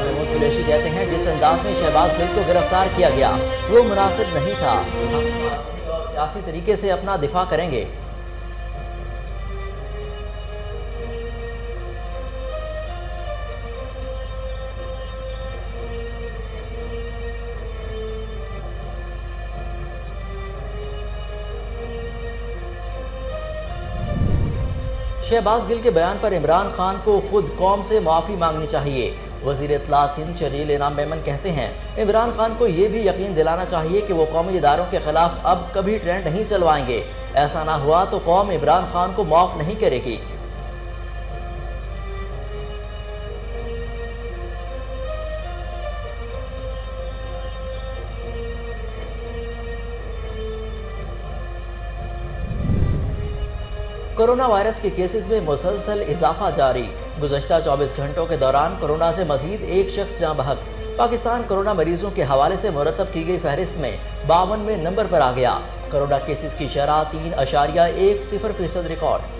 محمود قریشی کہتے ہیں جس انداز میں شہباز گل کو گرفتار کیا گیا وہ مناسب نہیں تھا، ہم اور سیاسی طریقے سے اپنا دفاع کریں گے۔ شہباز گل کے بیان پر عمران خان کو خود قوم سے معافی مانگنی چاہیے۔ وزیر اطلاعات سندھ شہریل انعام میمن کہتے ہیں عمران خان کو یہ بھی یقین دلانا چاہیے کہ وہ قومی اداروں کے خلاف اب کبھی ٹرینڈ نہیں چلوائیں گے، ایسا نہ ہوا تو قوم عمران خان کو معاف نہیں کرے گی۔ کورونا وائرس کے کیسز میں مسلسل اضافہ جاری، گزشتہ 24 گھنٹوں کے دوران کورونا سے مزید ایک شخص جاں بحق۔ پاکستان کورونا مریضوں کے حوالے سے مرتب کی گئی فہرست میں 52ویں نمبر پر آ گیا۔ کورونا کیسز کی شرح 3.10% ریکارڈ۔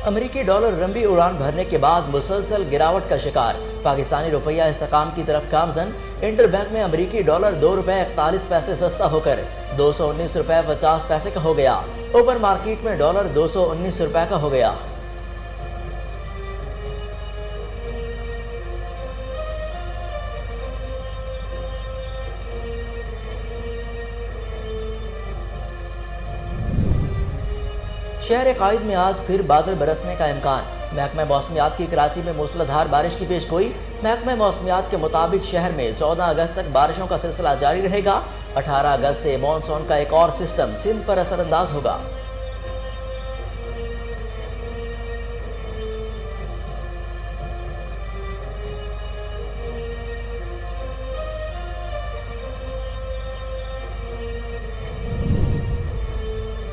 امریکی ڈالر لمبی اڑان بھرنے کے بعد مسلسل گراوٹ کا شکار، پاکستانی روپیہ استحکام کی طرف گامزن۔ انٹر بینک میں امریکی ڈالر $2.41 سستا ہو کر $219.50 کا ہو گیا۔ اوپن مارکیٹ میں ڈالر $219 کا ہو گیا۔ شہر قائد میں آج پھر بادل برسنے کا امکان، محکمہ موسمیات کی کراچی میں موسلادھار بارش کی پیش گوئی۔ محکمہ موسمیات کے مطابق شہر میں 14 اگست تک بارشوں کا سلسلہ جاری رہے گا۔ 18 اگست سے مانسون کا ایک اور سسٹم سندھ پر اثر انداز ہوگا۔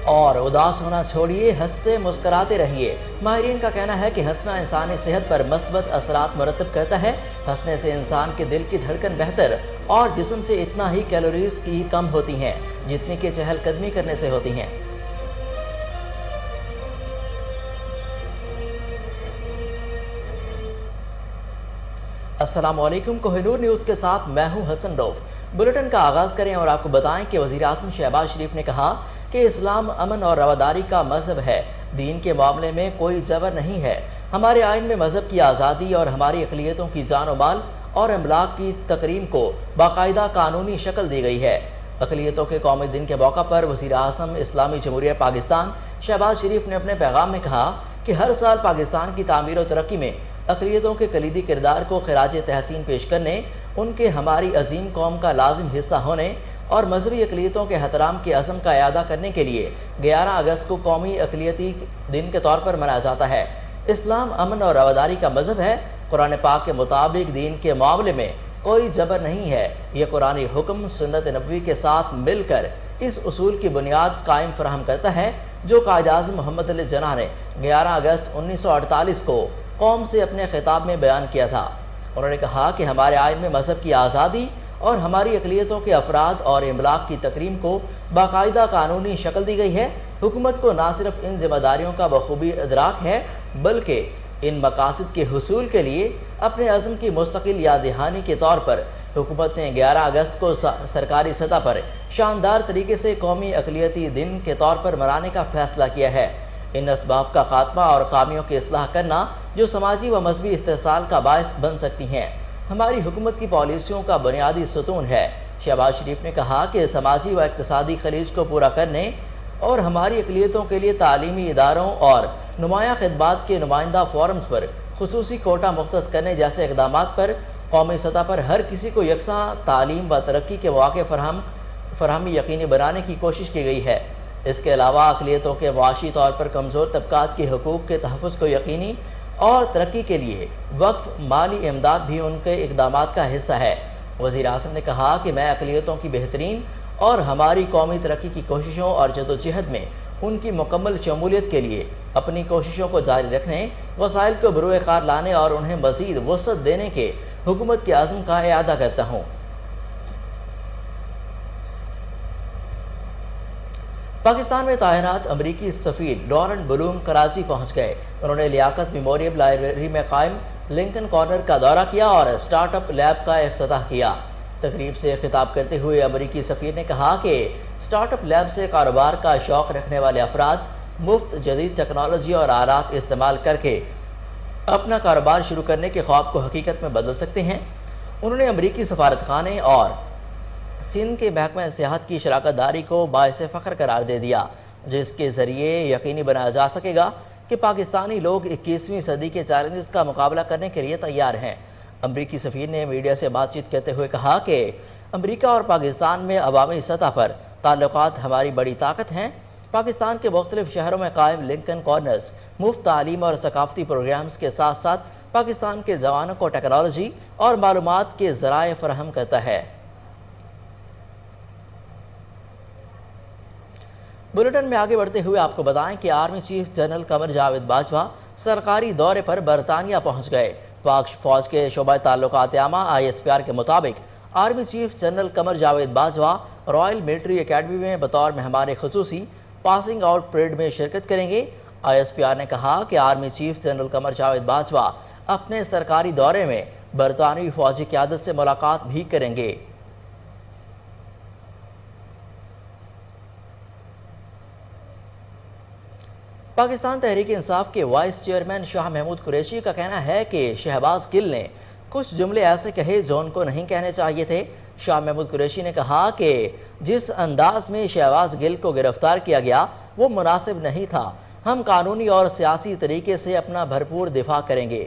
اور اداس ہونا چھوڑیے، ہنستے مسکراتے رہیے۔ ماہرین کا کہنا ہے کہ ہنسنا انسانی صحت پر مثبت اثرات مرتب کرتا ہے۔ ہنسنے سے انسان کے دل کی دھڑکن بہتر اور جسم سے اتنا ہی کیلوریز کی کم ہوتی ہیں جتنی کہ چہل قدمی کرنے سے ہوتی ہیں۔ السلام علیکم، کوہ نور نیوز کے ساتھ میں ہوں حسن روف۔ بلیٹن کا آغاز کریں اور آپ کو بتائیں کہ وزیر اعظم شہباز شریف نے کہا کہ اسلام امن اور رواداری کا مذہب ہے، دین کے معاملے میں کوئی جبر نہیں ہے۔ ہمارے آئین میں مذہب کی آزادی اور ہماری اقلیتوں کی جان و مال اور املاک کی تکریم کو باقاعدہ قانونی شکل دی گئی ہے۔ اقلیتوں کے قومی دن کے موقع پر وزیر اعظم اسلامی جمہوریہ پاکستان شہباز شریف نے اپنے پیغام میں کہا کہ ہر سال پاکستان کی تعمیر و ترقی میں اقلیتوں کے کلیدی کردار کو خراج تحسین پیش کرنے، ان کے ہماری عظیم قوم کا لازم حصہ ہونے اور مذہبی اقلیتوں کے احترام کے عزم کا اعادہ کرنے کے لیے 11 اگست کو قومی اقلیتی دن کے طور پر منایا جاتا ہے۔ اسلام امن اور رواداری کا مذہب ہے۔ قرآن پاک کے مطابق دین کے معاملے میں کوئی جبر نہیں ہے۔ یہ قرآن حکم سنت نبوی کے ساتھ مل کر اس اصول کی بنیاد قائم فراہم کرتا ہے جو قائد اعظم محمد علی جناح نے 11 اگست 1948 کو قوم سے اپنے خطاب میں بیان کیا تھا۔ انہوں نے کہا کہ ہمارے آئین میں مذہب کی آزادی اور ہماری اقلیتوں کے افراد اور املاک کی تکریم کو باقاعدہ قانونی شکل دی گئی ہے۔ حکومت کو نہ صرف ان ذمہ داریوں کا بخوبی ادراک ہے بلکہ ان مقاصد کے حصول کے لیے اپنے عزم کی مستقل یاد دہانی کے طور پر حکومت نے 11 اگست کو سرکاری سطح پر شاندار طریقے سے قومی اقلیتی دن کے طور پر منانے کا فیصلہ کیا ہے۔ ان اسباب کا خاتمہ اور خامیوں کی اصلاح کرنا جو سماجی و مذہبی استحصال کا باعث بن سکتی ہیں ہماری حکومت کی پالیسیوں کا بنیادی ستون ہے۔ شہباز شریف نے کہا کہ سماجی و اقتصادی خلیج کو پورا کرنے اور ہماری اقلیتوں کے لیے تعلیمی اداروں اور نمایاں خدمات کے نمائندہ فورمز پر خصوصی کوٹا مختص کرنے جیسے اقدامات پر قومی سطح پر ہر کسی کو یکساں تعلیم و ترقی کے مواقع فراہمی یقینی بنانے کی کوشش کی گئی ہے۔ اس کے علاوہ اقلیتوں کے معاشی طور پر کمزور طبقات کے حقوق کے تحفظ کو یقینی اور ترقی کے لیے وقف مالی امداد بھی ان کے اقدامات کا حصہ ہے۔ وزیر اعظم نے کہا کہ میں اقلیتوں کی بہترین اور ہماری قومی ترقی کی کوششوں اور جدوجہد میں ان کی مکمل شمولیت کے لیے اپنی کوششوں کو جاری رکھنے، وسائل کو بروئے کار لانے اور انہیں مزید وسعت دینے کے حکومت کے عزم کا اعادہ کرتا ہوں۔ پاکستان میں تعینات امریکی سفیر ڈورن بلوم کراچی پہنچ گئے۔ انہوں نے لیاقت میموریل لائبریری میں قائم لنکن کارنر کا دورہ کیا اور سٹارٹ اپ لیب کا افتتاح کیا۔ تقریب سے خطاب کرتے ہوئے امریکی سفیر نے کہا کہ سٹارٹ اپ لیب سے کاروبار کا شوق رکھنے والے افراد مفت جدید ٹیکنالوجی اور آلات استعمال کر کے اپنا کاروبار شروع کرنے کے خواب کو حقیقت میں بدل سکتے ہیں۔ انہوں نے امریکی سفارت خانے اور سندھ کے محکمہ سیاحت کی شراکت داری کو باعث فخر قرار دے دیا، جس کے ذریعے یقینی بنایا جا سکے گا کہ پاکستانی لوگ 21ویں صدی کے چیلنجز کا مقابلہ کرنے کے لیے تیار ہیں۔ امریکی سفیر نے میڈیا سے بات چیت کرتے ہوئے کہا کہ امریکہ اور پاکستان میں عوامی سطح پر تعلقات ہماری بڑی طاقت ہیں۔ پاکستان کے مختلف شہروں میں قائم لنکن کارنرز مفت تعلیم اور ثقافتی پروگرامز کے ساتھ ساتھ پاکستان کے جوانوں کو ٹیکنالوجی اور معلومات کے ذرائع فراہم کرتا ہے۔ بلیٹن میں آگے بڑھتے ہوئے آپ کو بتائیں کہ army chief general Qamar Javed Bajwa سرکاری دورے پر برطانیہ پہنچ گئے۔ پاک فوج کے شعبہ تعلقات عامہ ISPR کے مطابق army chief general Qamar Javed Bajwa Royal military academy میں بطور مہمان خصوصی پاسنگ آؤٹ پریڈ میں شرکت کریں گے۔ ISPR نے کہا کہ army chief general Qamar Javed Bajwa اپنے سرکاری دورے میں برطانوی فوجی قیادت سے ملاقات بھی کریں گے۔ پاکستان تحریک انصاف کے وائس چیئرمین شاہ محمود قریشی کا کہنا ہے کہ شہباز گل نے کچھ جملے ایسے کہے جو ان کو نہیں کہنے چاہیے تھے۔ شاہ محمود قریشی نے کہا کہ جس انداز میں شہباز گل کو گرفتار کیا گیا وہ مناسب نہیں تھا۔ ہم قانونی اور سیاسی طریقے سے اپنا بھرپور دفاع کریں گے۔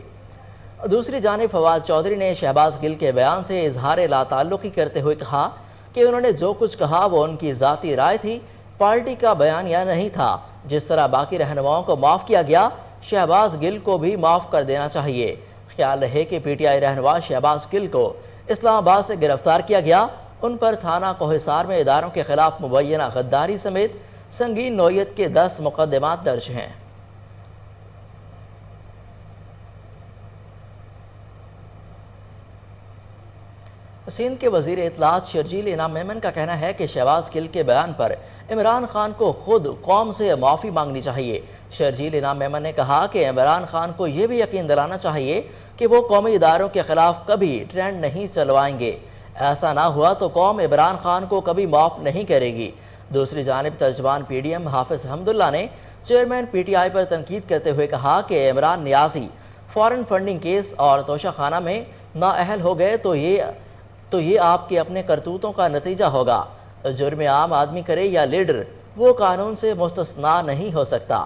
دوسری جانب فواد چودھری نے شہباز گل کے بیان سے اظہار لا تعلقی کرتے ہوئے کہا کہ انہوں نے جو کچھ کہا وہ ان کی ذاتی رائے تھی، پارٹی کا بیانیہ نہیں تھا۔ جس طرح باقی رہنماؤں کو معاف کیا گیا، شہباز گل کو بھی معاف کر دینا چاہیے۔ خیال رہے کہ PTI رہنما شہباز گل کو اسلام آباد سے گرفتار کیا گیا۔ ان پر تھانہ کوہسار میں اداروں کے خلاف مبینہ غداری سمیت سنگین نوعیت کے 10 مقدمات درج ہیں۔ سندھ کے وزیر اطلاعات شرجیل انعام میمن کا کہنا ہے کہ شہباز گل کے بیان پر عمران خان کو خود قوم سے معافی مانگنی چاہیے۔ شرجیل انعام میمن نے کہا کہ عمران خان کو یہ بھی یقین دلانا چاہیے کہ وہ قومی اداروں کے خلاف کبھی ٹرینڈ نہیں چلوائیں گے۔ ایسا نہ ہوا تو قوم عمران خان کو کبھی معاف نہیں کرے گی۔ دوسری جانب ترجمان PDM حافظ حمداللہ نے چیئرمین PTI پر تنقید کرتے ہوئے کہا کہ عمران نیازی فارن فنڈنگ کیس اور توشہ خانہ میں نااہل ہو گئے تو یہ آپ کے اپنے کرتوتوں کا نتیجہ ہوگا۔ جرم عام آدمی کرے یا لیڈر، وہ قانون سے مستثنا نہیں ہو سکتا۔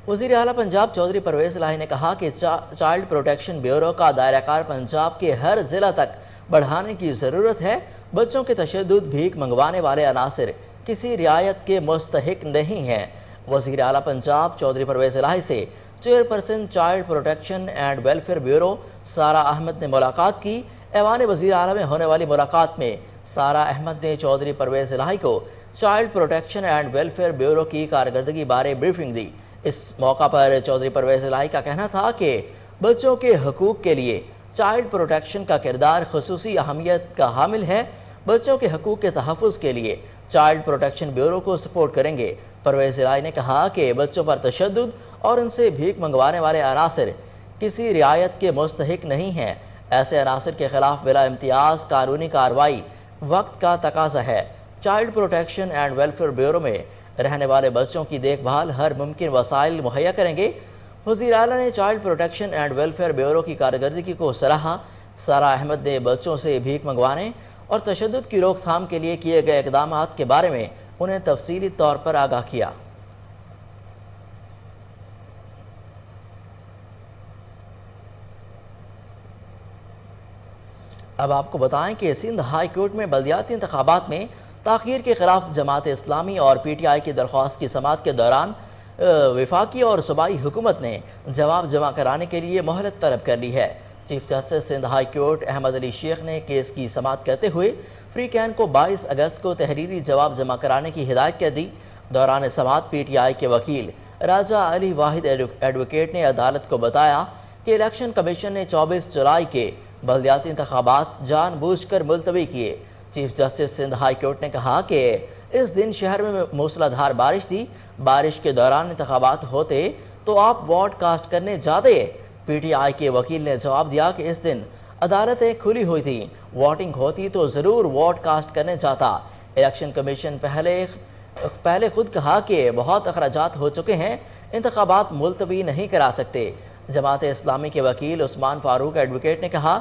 وزیر اعلیٰ پنجاب چودھری پرویز الہی نے کہا کہ چائلڈ پروٹیکشن بیورو کا دائرہ کار پنجاب کے ہر ضلع تک بڑھانے کی ضرورت ہے۔ بچوں کے تشدد، بھیک منگوانے والے عناصر کسی رعایت کے مستحق نہیں ہیں۔ وزیر اعلیٰ پنجاب چودھری پرویز الہی سے chairperson child protection and welfare bureau Sara Ahmed نے ملاقات کی۔ ایوان وزیر اعلیٰ میں ہونے والی ملاقات میں سارہ احمد نے چودھری پرویز الہی کو child protection and welfare bureau کی کارکردگی بارے بریفنگ دی۔ اس موقع پر چودھری پرویز الہی کا کہنا تھا کہ بچوں کے حقوق کے لیے چائلڈ پروٹیکشن کا کردار خصوصی اہمیت کا حامل ہے۔ بچوں کے حقوق کے تحفظ کے لیے چائلڈ پروٹیکشن بیورو کو سپورٹ کریں گے۔ پرویز الہی نے کہا کہ بچوں پر تشدد اور ان سے بھیک منگوانے والے عناصر کسی رعایت کے مستحق نہیں ہیں۔ ایسے عناصر کے خلاف بلا امتیاز قانونی کارروائی وقت کا تقاضا ہے۔ Child protection and welfare bureau میں رہنے والے بچوں کی دیکھ بھال ہر ممکن وسائل مہیا کریں گے۔ وزیر اعلیٰ نے child protection and welfare bureau کی کارکردگی کو سراہا۔ سارہ احمد نے بچوں سے بھیک منگوانے اور تشدد کی روک تھام کے لیے کیے گئے اقدامات کے بارے میں انہیں تفصیلی طور پر آگاہ کیا۔ اب آپ کو بتائیں کہ سندھ ہائی کورٹ میں بلدیاتی انتخابات میں تاخیر کے خلاف جماعت اسلامی اور PTI کی درخواست کی سماعت کے دوران وفاقی اور صوبائی حکومت نے جواب جمع کرانے کے لیے مہلت طلب کر لی ہے۔ Chief justice Sindh high court Ahmed Ali Sheikh نے کیس کی سماعت کرتے ہوئے فری کین کو 22 اگست کو تحریری جواب جمع کرانے کی ہدایت کر دی۔ دوران سماعت PTI کے وکیل راجہ علی واحد ایڈوکیٹ نے عدالت کو بتایا کہ الیکشن کمیشن نے 24 جولائی کے बल्दियाती इंतखाबात जानबूझ कर मुलतवी किए। Chief justice Sindh high court ने कहा कि इस दिन शहर में मूसलाधार बारिश थी। बारिश के दौरान इंतखाबात होते तो आप वोट कास्ट करने जाते। PTI के वकील ने जवाब दिया कि इस दिन अदालतें खुली हुई थी, वोटिंग होती तो ज़रूर वोट कास्ट करने जाता। इलेक्शन कमीशन पहले खुद कहा कि बहुत अखराजात हो चुके हैं, इंतखाबात मुलतवी नहीं करा सकते। जमात इस्लामी के वकील उस्मान फारूक एडवोकेट ने कहा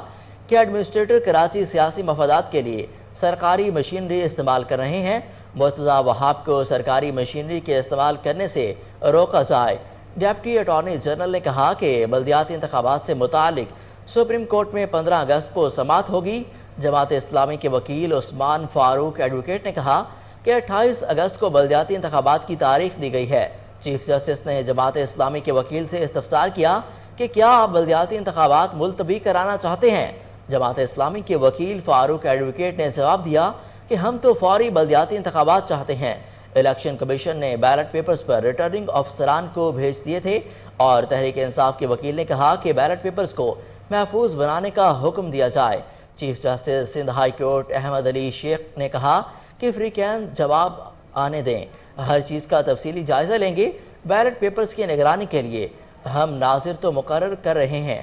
कि एडमिनिस्ट्रेटर कराची सियासी मफादात के लिए सरकारी मशीनरी इस्तेमाल कर रहे हैं। मुर्तज़ा वहाब को सरकारी मशीनरी के इस्तेमाल करने से रोका जाए। डिप्टी अटॉर्नी जनरल ने कहा कि बल्दियाती इंतखाबात से मुतालिक सुप्रीम कोर्ट में 15 अगस्त को समाअत होगी। जमात इस्लामी के वकील उस्मान फारूक एडवोकेट ने कहा कि 28 अगस्त को बल्दियाती इंतखाबात की तारीख दी गई है। चीफ जस्टिस ने जमात इस्लामी के वकील से इस्तफसार किया कि क्या आप बल्दियाती इंतखाबात मुलतवी कराना चाहते हैं। जमात इस्लामी के वकील फारूक एडवोकेट ने जवाब दिया कि हम तो फौरी बल्दियाती इंतखाबात चाहते हैं। इलेक्शन कमीशन ने बैलेट पेपर्स पर रिटर्निंग अफसरान को भेज दिए थे और तहरीक इंसाफ के वकील ने कहा कि बैलेट पेपर्स को महफूज बनाने का हुक्म दिया जाए। Chief justice Sindh high court Ahmed Ali Sheikh ने कहा कि फ्री कैन जवाब आने दें, हर चीज़ का तफसीली जायज़ा लेंगे। बैलेट पेपर्स की निगरानी के लिए हम नाजिर तो मुकर्रर कर रहे हैं।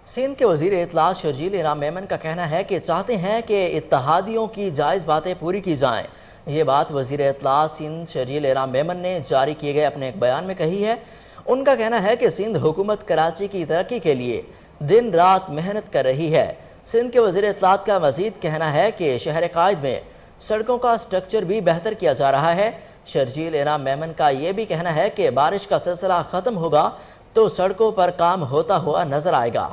सिंध के वज़ीर इत्तलात शर्जील इनाम मेमन का कहना है कि चाहते हैं कि इत्तहादियों की जायज़ बातें पूरी की जाएं। ये बात वज़ीर इत्तलात सिंध शर्जील इनाम मेमन ने जारी किए गए अपने एक बयान में कही है। उनका कहना है कि सिंध हुकूमत कराची की तरक्की के लिए दिन रात मेहनत कर रही है। सिंध के वज़ीर इत्तलात का मज़ीद कहना है कि शहर कायद में सड़कों का स्ट्रक्चर भी बेहतर किया जा रहा है। शर्जील इनाम मेमन का ये भी कहना है कि बारिश का सिलसिला ख़त्म होगा तो सड़कों पर काम होता हुआ नजर आएगा।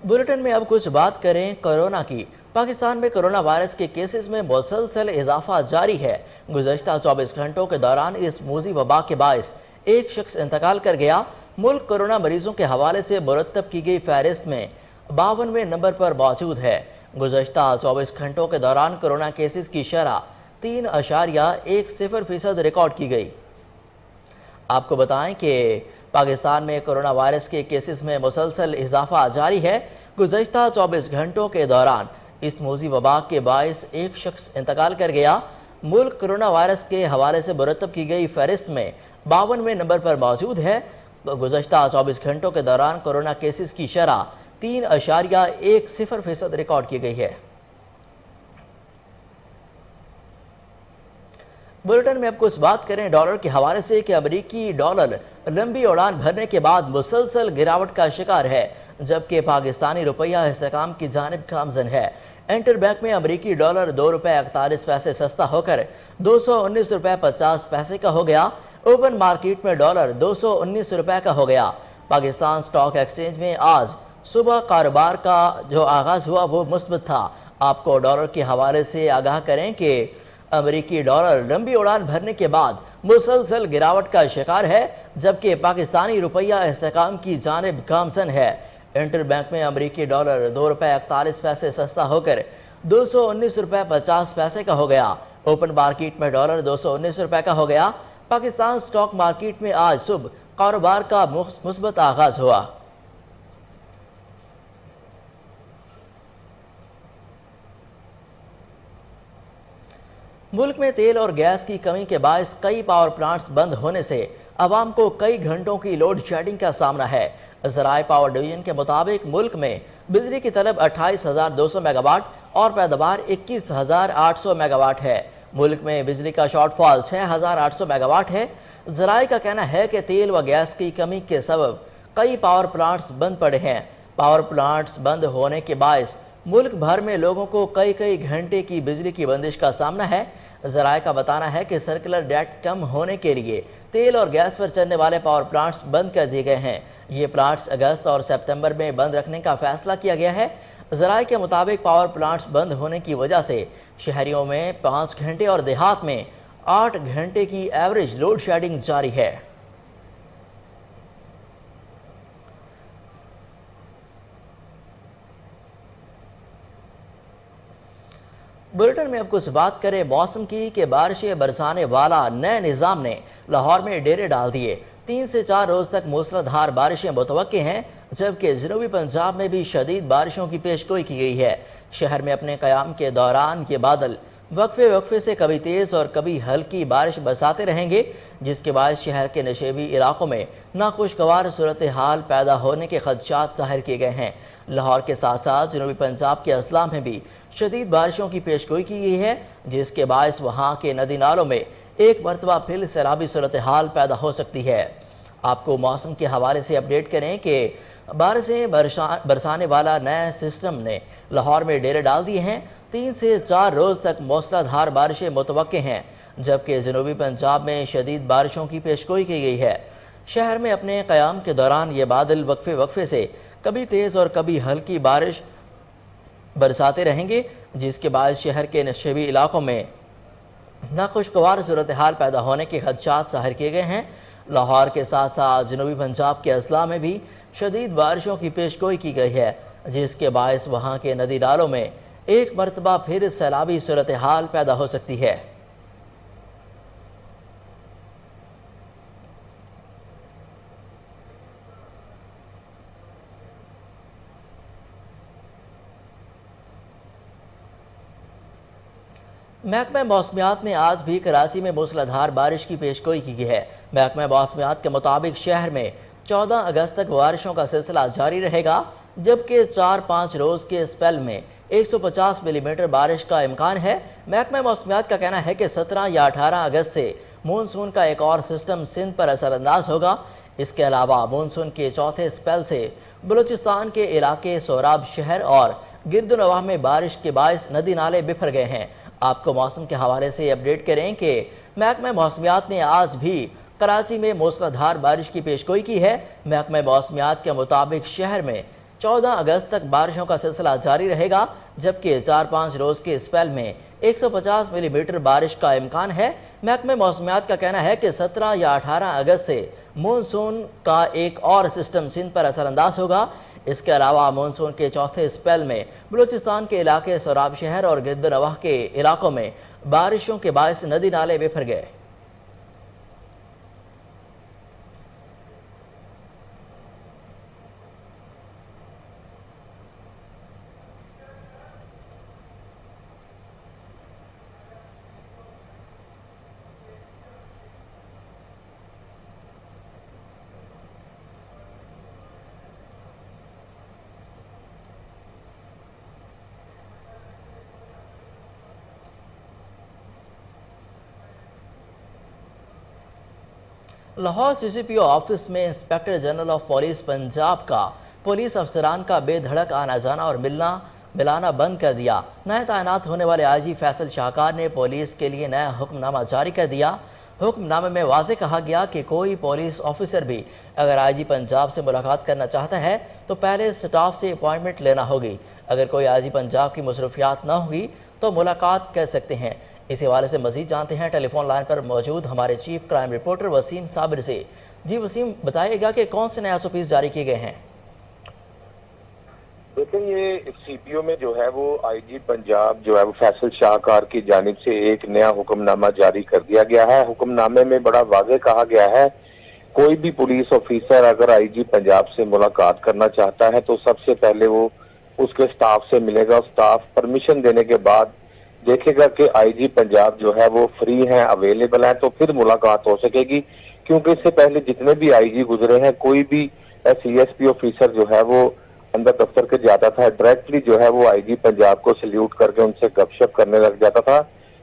बुलेटिन में अब कुछ बात करें कोरोना की। पाकिस्तान में कोरोना वायरस के केसेस में मुसलसल इजाफा जारी है। गुज़श्ता 24 घंटों के दौरान इस मूजी वबा के बायस एक शख्स इंतकाल कर गया। मुल्क कोरोना मरीजों के हवाले से मुरतब की गई फहरिस्त में 52वें नंबर पर मौजूद है। गुज़श्ता 24 घंटों के दौरान कोरोना केसेस की शरह 3.10% रिकॉर्ड की गई। आपको बताएं कि पाकिस्तान में कोरोना वायरस के केसेस में मुसलसल इजाफा जारी है। गुज़श्ता 24 घंटों के दौरान इस मूजी वबा के बायस एक शख्स इंतकाल कर गया। मुल्क कोरोना वायरस के हवाले से मुरतब की गई फहरिस्त में 52वें नंबर पर मौजूद है। गुज़श्ता 24 घंटों के दौरान कोरोना केसेस की शरह 3.10% रिकॉर्ड की गई है। बुलेटिन में अब कुछ बात करें डॉलर के हवाले से कि अमेरिकी डॉलर लंबी उड़ान भरने के बाद मुसलसल गिरावट का शिकार है, जबकि पाकिस्तानी रुपया इस्तेकाम की जानिब गामजन है। इंटरबैंक में अमेरिकी डॉलर 2 रुपये 41 पैसे सस्ता होकर 219 रुपये 50 पैसे का हो गया। ओपन मार्केट में डॉलर 219 रुपये का हो गया। पाकिस्तान स्टॉक एक्सचेंज में आज सुबह कारोबार का जो आगाज हुआ वो मुस्बत था। आपको डॉलर के हवाले से आगाह करें कि अमेरिकी डॉलर लंबी उड़ान भरने के बाद मुसलसल गिरावट का शिकार है, जबकि पाकिस्तानी रुपया इस्तेकाम की जानिब गामजन है। इंटरबैंक में अमेरिकी डॉलर 2 रुपये 41 पैसे सस्ता होकर 219 रुपये 50 पैसे का हो गया। ओपन मार्केट में डॉलर 219 रुपये का हो गया। पाकिस्तान स्टॉक मार्केट में आज सुबह कारोबार का मुस्बत आगाज हुआ। मुल्क में तेल और गैस की कमी के बायस कई पावर प्लांट्स बंद होने से आवाम को कई घंटों की लोड शेडिंग का सामना है। ज़राए पावर डिवीजन के मुताबिक मुल्क में बिजली की तलब 28,200 मेगावाट और पैदावार 21,800 मेगावाट है। मुल्क में बिजली का शॉर्टफॉल 6,800 मेगावाट है। ज़राए का कहना है कि तेल व गैस की कमी के सबब कई पावर प्लांट्स बंद पड़े हैं। पावर प्लांट्स बंद होने के बायस मुल्क भर में लोगों को कई घंटे की बिजली की बंदिश का सामना है। ज़राए का बताना है कि सर्कुलर डेट कम होने के लिए तेल और गैस पर चलने वाले पावर प्लांट्स बंद कर दिए गए हैं। ये प्लांट्स अगस्त और सितंबर में बंद रखने का फैसला किया गया है। ज़राए के मुताबिक पावर प्लांट्स बंद होने की वजह से शहरियों में 5 घंटे और देहात में 8 घंटे की एवरेज लोड शेडिंग जारी है। बुलेटिन में अब कुछ बात करें मौसम की कि बारिशें बरसाने वाला नए निज़ाम ने लाहौर में डेरे डाल दिए। 3 से 4 रोज़ तक मूसलाधार बारिशें मुतवक्के हैं, जबकि जनूबी पंजाब में भी शदीद बारिशों की पेशगोई की गई है। शहर में अपने क़याम के दौरान ये बादल वक्फे से कभी तेज़ और कभी हल्की बारिश बरसाते रहेंगे, जिसके बायस शहर के नशेबी इलाकों में नाखुशगवार सूरत हाल पैदा होने के खदशात ज़ाहिर किए गए हैं। लाहौर के साथ साथ जनूबी पंजाब के अजला में भी शदीद बारिशों की पेशगोई की गई है, जिसके बायस वहाँ के नदी नालों में एक मरतबा फिर सैलाबी सूरत हाल पैदा हो सकती है। आपको मौसम के हवाले से अपडेट करें कि बारिशें बरसाने वाला नया सिस्टम ने लाहौर में डेरे डाल दिए हैं। 3 से 4 रोज़ तक मूसलाधार बारिशें मुतवक्के हैं, जबकि जनूबी पंजाब में शदीद बारिशों की पेशगोई की गई है। शहर में अपने क़याम के दौरान ये बादल वक्फे से कभी तेज़ और कभी हल्की बारिश बरसाते रहेंगे, जिसके बाद शहर के नशेबी इलाकों में नाखुशगवार सूरत हाल पैदा होने के खदशात ज़ाहिर किए गए हैं। लाहौर के साथ साथ जनूबी पंजाब के अजला में भी शदीद बारिशों की पेशगोई की गई है, जिसके बायस वहाँ के नदी नालों में एक मरतबा फिर सैलाबी सूरत हाल पैदा हो सकती है। महकमा मौसमियात ने आज भी कराची में मूसलाधार बारिश की पेशगोई की है। महकमा मौसमियात के मुताबिक शहर में 14 अगस्त तक बारिशों का सिलसिला जारी रहेगा, जबकि 4-5 रोज़ के स्पेल में 150 मिलीमीटर बारिश का इम्कान है। महकमा मौसमियात का कहना है कि 17 या 18 अगस्त से मानसून का एक और सिस्टम सिंध पर असरअंदाज होगा। इसके अलावा मानसून के चौथे स्पेल से बलूचिस्तान के इलाके सोराब शहर और गिरदुनवाह में बारिश के बायस नदी नाले बिफर गए हैं। आपको मौसम के हवाले से अपडेट करें कि महकमा मौसमियात ने आज भी कराची में मूसलाधार बारिश की पेशगोई की है। महकमा मौसमियात के मुताबिक शहर में 14 अगस्त तक बारिशों का सिलसिला जारी रहेगा, जबकि 4-5 रोज़ के स्पेल में 150 मिलीमीटर बारिश का इम्कान है। महकमा मौसमियात का कहना है कि 17 या 18 अगस्त से मानसून का एक और सिस्टम सिंध पर असरअंदाज होगा। इसके अलावा मानसून के चौथे स्पेल में बलूचिस्तान के इलाके सोराब शहर और गिरदुनवाह के इलाकों में बारिशों के बायस नदी नाले बिफर गए। लाहौर CCPO ऑफिस में inspector general of police Punjab का पुलिस अफसरान का बेधड़क आना जाना और मिलाना बंद कर दिया। नए तैनात होने वाले IG फैसल शाहकार ने पुलिस के लिए नया हुक्मनामा जारी कर दिया। हुक्मनामे में वाज़े कहा गया कि कोई पुलिस ऑफिसर भी अगर IG पंजाब से मुलाकात करना चाहता है तो पहले स्टाफ से अपॉइंटमेंट लेना होगी। अगर कोई IG पंजाब की मसरूफियात न होगी तो मुलाकात कर सकते हैं। इस हवाले से मजीद जानते हैं टेलीफोन लाइन पर मौजूद हमारे chief crime reporter Waseem Sabir से। जी वसीम, बताइएगा कि कौन से नए एसओपीज जारी किए गए हैं? देखिए, ये CPO में जो है वो IG पंजाब जो है वो फैसल शाहकार की जानिब से एक नया हुक्मनामा जारी कर दिया गया है। हुक्मनामे में बड़ा वाज़े कहा गया है, कोई भी पुलिस ऑफिसर अगर IG पंजाब से मुलाकात करना चाहता है तो सबसे पहले वो उसके स्टाफ से मिलेगा। स्टाफ परमिशन देने के बाद देखेगा कि IG पंजाब जो है वो फ्री है, अवेलेबल है, तो फिर मुलाकात हो सकेगी। क्योंकि इससे पहले जितने भी IG गुजरे हैं, कोई भी CSP ऑफिसर जो है वो अंदर दफ्तर के जाता था, डायरेक्टली जो है वो IG पंजाब को सल्यूट करके उनसे गपशप करने लग जाता था।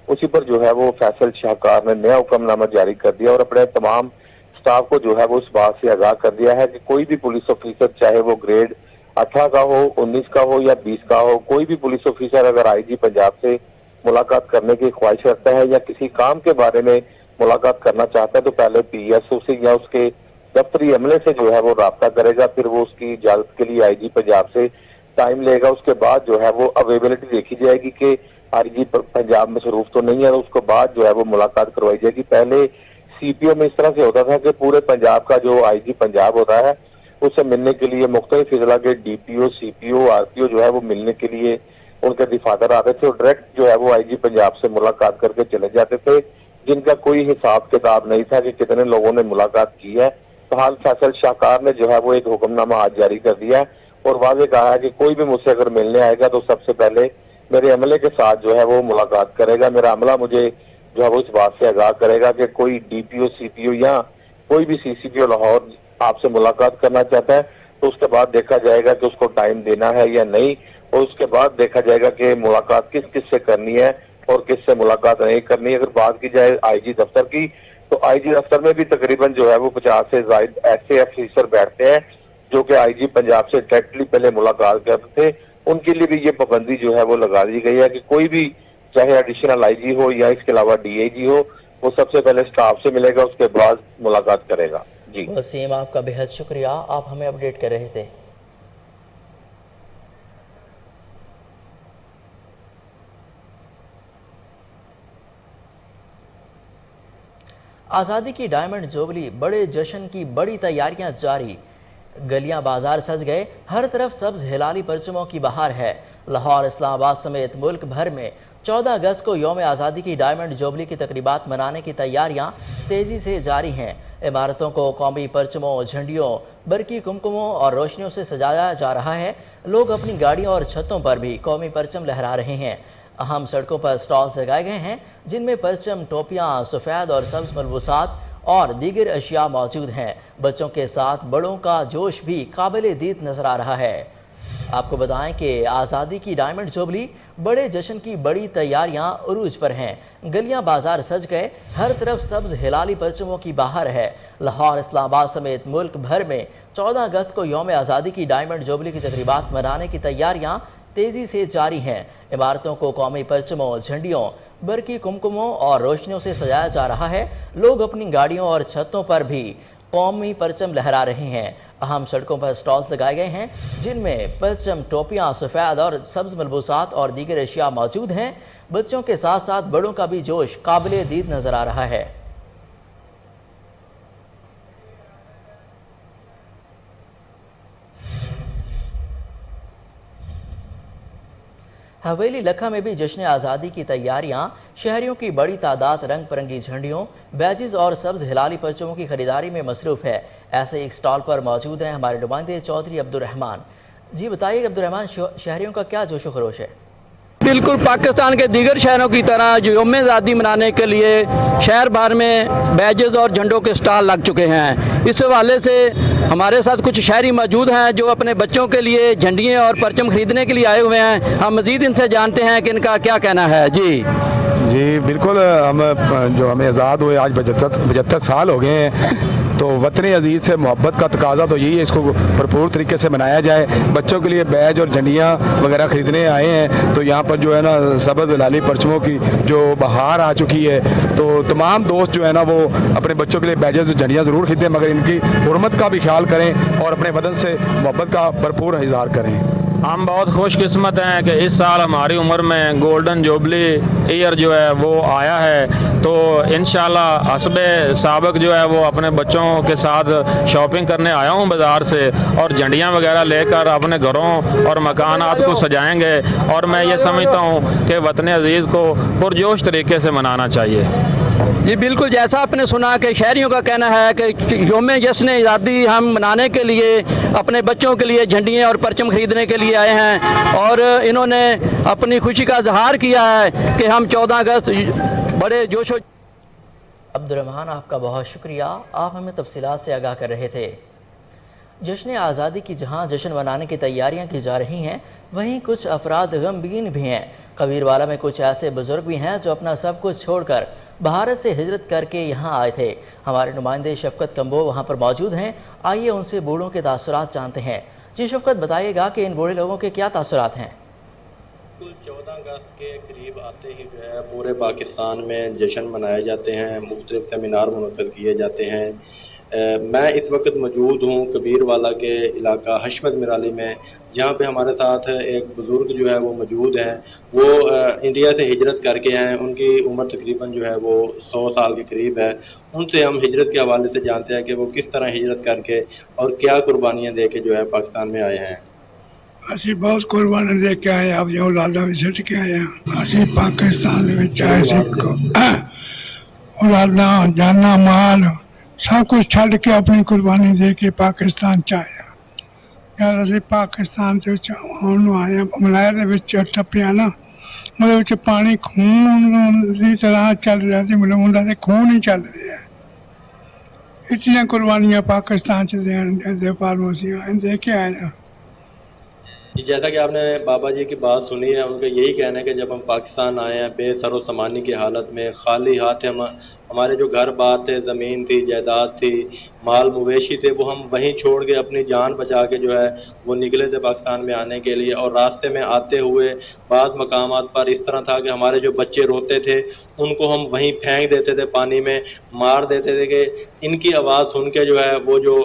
उसी पर जो है वो फैसल शाहकार ने नया हुक्मनामा जारी कर दिया और अपने तमाम स्टाफ को जो है वो इस बात से आगाह कर दिया है कि कोई भी पुलिस ऑफिसर, चाहे वो ग्रेड 18 का हो, 19 का हो या 20 का हो, कोई भी पुलिस ऑफिसर अगर IG पंजाब से मुलाकात करने की ख्वाहिश रखता है या किसी काम के बारे में मुलाकात करना चाहता है तो पहले PSO से या उसके दफ्तरी अमले से जो है वो राब्ता करेगा। फिर वो उसकी इजाजत के लिए IG पंजाब से टाइम लेगा। उसके बाद जो है वो अवेलेबिलिटी देखी जाएगी कि IG पंजाब मसरूफ तो नहीं है, तो उसके बाद जो है वो मुलाकात करवाई जाएगी। पहले CPO में इस तरह से होता था कि पूरे पंजाब का जो IG पंजाब होता है उससे मिलने के लिए मुख्तलिफ अजला के DPO, CPO, RPO जो है वो मिलने के लिए उनके दफातर आते थे और डायरेक्ट जो है वो आईजी पंजाब से मुलाकात करके चले जाते थे, जिनका कोई हिसाब किताब नहीं था कि कितने लोगों ने मुलाकात की है। तो हाल फैसल शाहकार ने जो है वो एक हुक्मनामा आज जारी कर दिया है और वाजे कहा है कि कोई भी मुझसे अगर मिलने आएगा तो सबसे पहले मेरे अमले के साथ जो है वो मुलाकात करेगा, मेरा अमला मुझे जो है वो इस बात से आगाह करेगा कि कोई डीपीओ सीपीओ या कोई भी सीसीपीओ लाहौर आपसे मुलाकात करना चाहता है, तो उसके बाद देखा जाएगा कि उसको टाइम देना है या नहीं, और उसके बाद देखा जाएगा कि मुलाकात किस किस से करनी है और किस से मुलाकात नहीं करनी है। अगर बात की जाए आईजी दफ्तर की, तो आईजी दफ्तर में भी तकरीबन जो है वो 50 से ज्यादा ऐसे अफसर बैठते हैं जो कि आईजी पंजाब से डायरेक्टली पहले मुलाकात करते थे। उनके लिए भी ये पाबंदी जो है वो लगा दी गई है कि कोई भी चाहे एडिशनल आईजी हो या इसके अलावा डीआईजी हो, वो सबसे पहले स्टाफ से मिलेगा, उसके बाद मुलाकात करेगा। जी वसीम, आपका बेहद शुक्रिया, आप हमें अपडेट कर रहे थे। आज़ादी की डायमंड जुबली, बड़े जश्न की बड़ी तैयारियां जारी, गलियां बाजार सज गए, हर तरफ सब्ज हिलाली परचमों की बहार है। लाहौर, इस्लामाबाद समेत मुल्क भर में 14 अगस्त को यौम आज़ादी की डायमंड जुबली की तकरीबात मनाने की तैयारियां तेज़ी से जारी हैं। इमारतों को कौमी परचमों, झंडियों, बरकी कुमकुमों और रोशनियों से सजाया जा रहा है। लोग अपनी गाड़ियों और छतों पर भी कौमी परचम लहरा रहे हैं। अहम सड़कों पर स्टॉल्स लगाए गए हैं जिनमें परचम, टोपियाँ, सफ़ेद और सब्ज मलबूसात और दीगर अशिया मौजूद हैं। बच्चों के साथ बड़ों का जोश भी काबिल दीद नजर आ रहा है। आपको बताएं कि आज़ादी की डायमंड जुबली, बड़े जश्न की बड़ी तैयारियां उरूज पर हैं। गलियां बाजार सज गए, हर तरफ सब्ज हिलाली परचमों की बहार है। लाहौर, इस्लामाबाद समेत मुल्क भर में 14 अगस्त को यौम आज़ादी की डायमंड जुबली की तकरीबात मनाने की तैयारियां तेज़ी से जारी हैं। इमारतों को कौमी परचमों, झंडियों, बरकी कुमकुमों और रोशनियों से सजाया जा रहा है। लोग अपनी गाड़ियों और छतों पर भी कौमी परचम लहरा रहे हैं। अहम सड़कों पर स्टॉल्स लगाए गए हैं जिनमें परचम, टोपियाँ, सफ़ेद और सब्ज मलबूसात और दीगर अशिया मौजूद हैं। बच्चों के साथ साथ बड़ों का भी जोश काबिल दीद नज़र आ रहा है। हवेली लखा में भी जश्न आज़ादी की तैयारियां, शहरियों की बड़ी तादाद रंग बिरंगी झंडियों, बैजेस और सब्ज हिलाली परचमों की खरीदारी में मसरूफ़ है। ऐसे एक स्टॉल पर मौजूद हैं हमारे नुमाइंदे चौधरी अब्दुर्रहमान। जी बताइए अब्दुर्रहमान, शहरियों का क्या जोशो खरोश है? बिल्कुल पाकिस्तान के दीगर शहरों की तरह यौम आज़ादी मनाने के लिए शहर भर में बैजेस और झंडों के स्टॉल लग चुके हैं। इस हवाले से हमारे साथ कुछ शहरी मौजूद हैं जो अपने बच्चों के लिए झंडियाँ और परचम खरीदने के लिए आए हुए हैं। हम मज़ीद इनसे जानते हैं कि इनका क्या कहना है। जी बिल्कुल, हमें आज़ाद हुए आज 75 साल हो गए हैं, तो वतन अजीज़ से मोहब्बत का तकाजा तो यही है, इसको भरपूर तरीके से मनाया जाए। बच्चों के लिए बैज और झंडियाँ वगैरह ख़रीदने आए हैं, तो यहाँ पर जो है ना सब्ज़ लाली परचमों की जो बहार आ चुकी है, तो तमाम दोस्त जो है ना वो अपने बच्चों के लिए बैजेस और झंडियाँ ज़रूर ख़रीदें, मगर इनकी हुर्मत का भी ख्याल करें और अपने वतन से मोहब्बत का भरपूर इज़हार करें। हम बहुत खुशकिस्मत हैं कि इस साल हमारी उम्र में गोल्डन जुबली ईयर जो है वो आया है, तो इंशाल्लाह हस्बे साबिक जो है वो अपने बच्चों के साथ शॉपिंग करने आया हूँ बाज़ार से, और झंडियाँ वगैरह लेकर अपने घरों और मकानात को सजाएंगे। और मैं ये समझता हूँ कि वतन अजीज़ को पुरजोश तरीके से मनाना चाहिए। जी बिल्कुल, जैसा आपने सुना कि शहरियों का कहना है कि यौम जश्न आज़ादी हम मनाने के लिए अपने बच्चों के लिए झंडियाँ और परचम खरीदने के लिए आए हैं, और इन्होंने अपनी खुशी का इजहार किया है कि हम 14 अगस्त बड़े जोशो। अब्दुर्रहमान, आपका बहुत शुक्रिया, आप हमें तफसीलात से आगाह कर रहे थे। जश्न आज़ादी की जहां जश्न मनाने की तैयारियां की जा रही हैं, वहीं कुछ अफराद गमगीन भी हैं। कबीरवाला में कुछ ऐसे बुजुर्ग भी हैं जो अपना सब कुछ छोड़कर भारत से हिजरत करके यहां आए थे। हमारे नुमाइंदे शफकत कंबो वहां पर मौजूद हैं। आइए उनसे बूढ़ों के तासुरात जानते हैं। जी शफकत, बताइएगा कि इन बूढ़े लोगों के क्या तासुरात हैं? 14 अगस्त के करीब आते ही जो है पूरे पाकिस्तान में जश्न मनाए जाते हैं, मुख्तलिफ सेमिनार मुनक़िद किए जाते हैं। मैं इस वक्त मौजूद हूँ कबीरवाला के इलाका हशमत मिराली में, जहाँ पे हमारे साथ एक बुज़ुर्ग जो है वो मौजूद हैं। वो इंडिया से हिजरत करके हैं, उनकी उम्र तकरीबन जो है वो 100 साल के करीब है। उनसे हम हिजरत के हवाले से जानते हैं कि वो किस तरह हिजरत करके और क्या कुर्बानियाँ दे के जो है पाकिस्तान में आए हैं। ਅਸੀਂ ਬਹੁਤ ਕੁਰਬਾਨੀ ਦੇ ਕੇ ਆਏ ਆਪਣੀਆਂ ਔਲਾਦਾਂ ਵੀ ਸਿੱਟ ਕੇ ਆਏ ਹਾਂ। ਅਸੀਂ ਪਾਕਿਸਤਾਨ ਦੇ ਵਿੱਚ ਆਏ ਸੀ ਔਲਾਦਾਂ ਜਾਨਾਂ ਮਾਲ ਸਭ ਕੁਝ ਛੱਡ ਕੇ ਆਪਣੀ ਕੁਰਬਾਨੀ ਦੇ ਕੇ ਪਾਕਿਸਤਾਨ ਚ ਆਏ ਹਾਂ। ਜਦ ਅਸੀਂ ਪਾਕਿਸਤਾਨ ਦੇ ਵਿੱਚ ਆਉਣ ਨੂੰ ਆਏ ਹਾਂ, ਮਲਾਇਆ ਦੇ ਵਿੱਚ ਟੱਪਿਆ ਨਾ, ਉਹਦੇ ਵਿੱਚ ਪਾਣੀ ਖੂਨ ਦੀ ਤਰ੍ਹਾਂ ਚੱਲ ਰਿਹਾ ਸੀ, ਮਤਲਬ ਉਹਨਾਂ ਦੇ ਖੂਨ ਹੀ ਚੱਲ ਰਿਹਾ। इतनी कुर्बानियाँ पाकिस्तान से दे फार्मोसियाँ दे के आए हैं। जैसा कि आपने बाबा जी की बात सुनी है, उनका यही कहना है कि जब हम पाकिस्तान आए हैं बेसरो सामानी की हालत में, खाली हाथ हम हमारे जो घर बार थे, ज़मीन थी, जायदाद थी, माल मवेशी थे, वो हम वहीं छोड़ के अपनी जान बचा के जो है वो निकले थे पाकिस्तान में आने के लिए। और रास्ते में आते हुए बाज़ मकामात पर इस तरह था कि हमारे जो बच्चे रोते थे उनको हम वहीं फेंक देते थे, पानी में मार देते थे कि इनकी आवाज़ सुन के जो है वो जो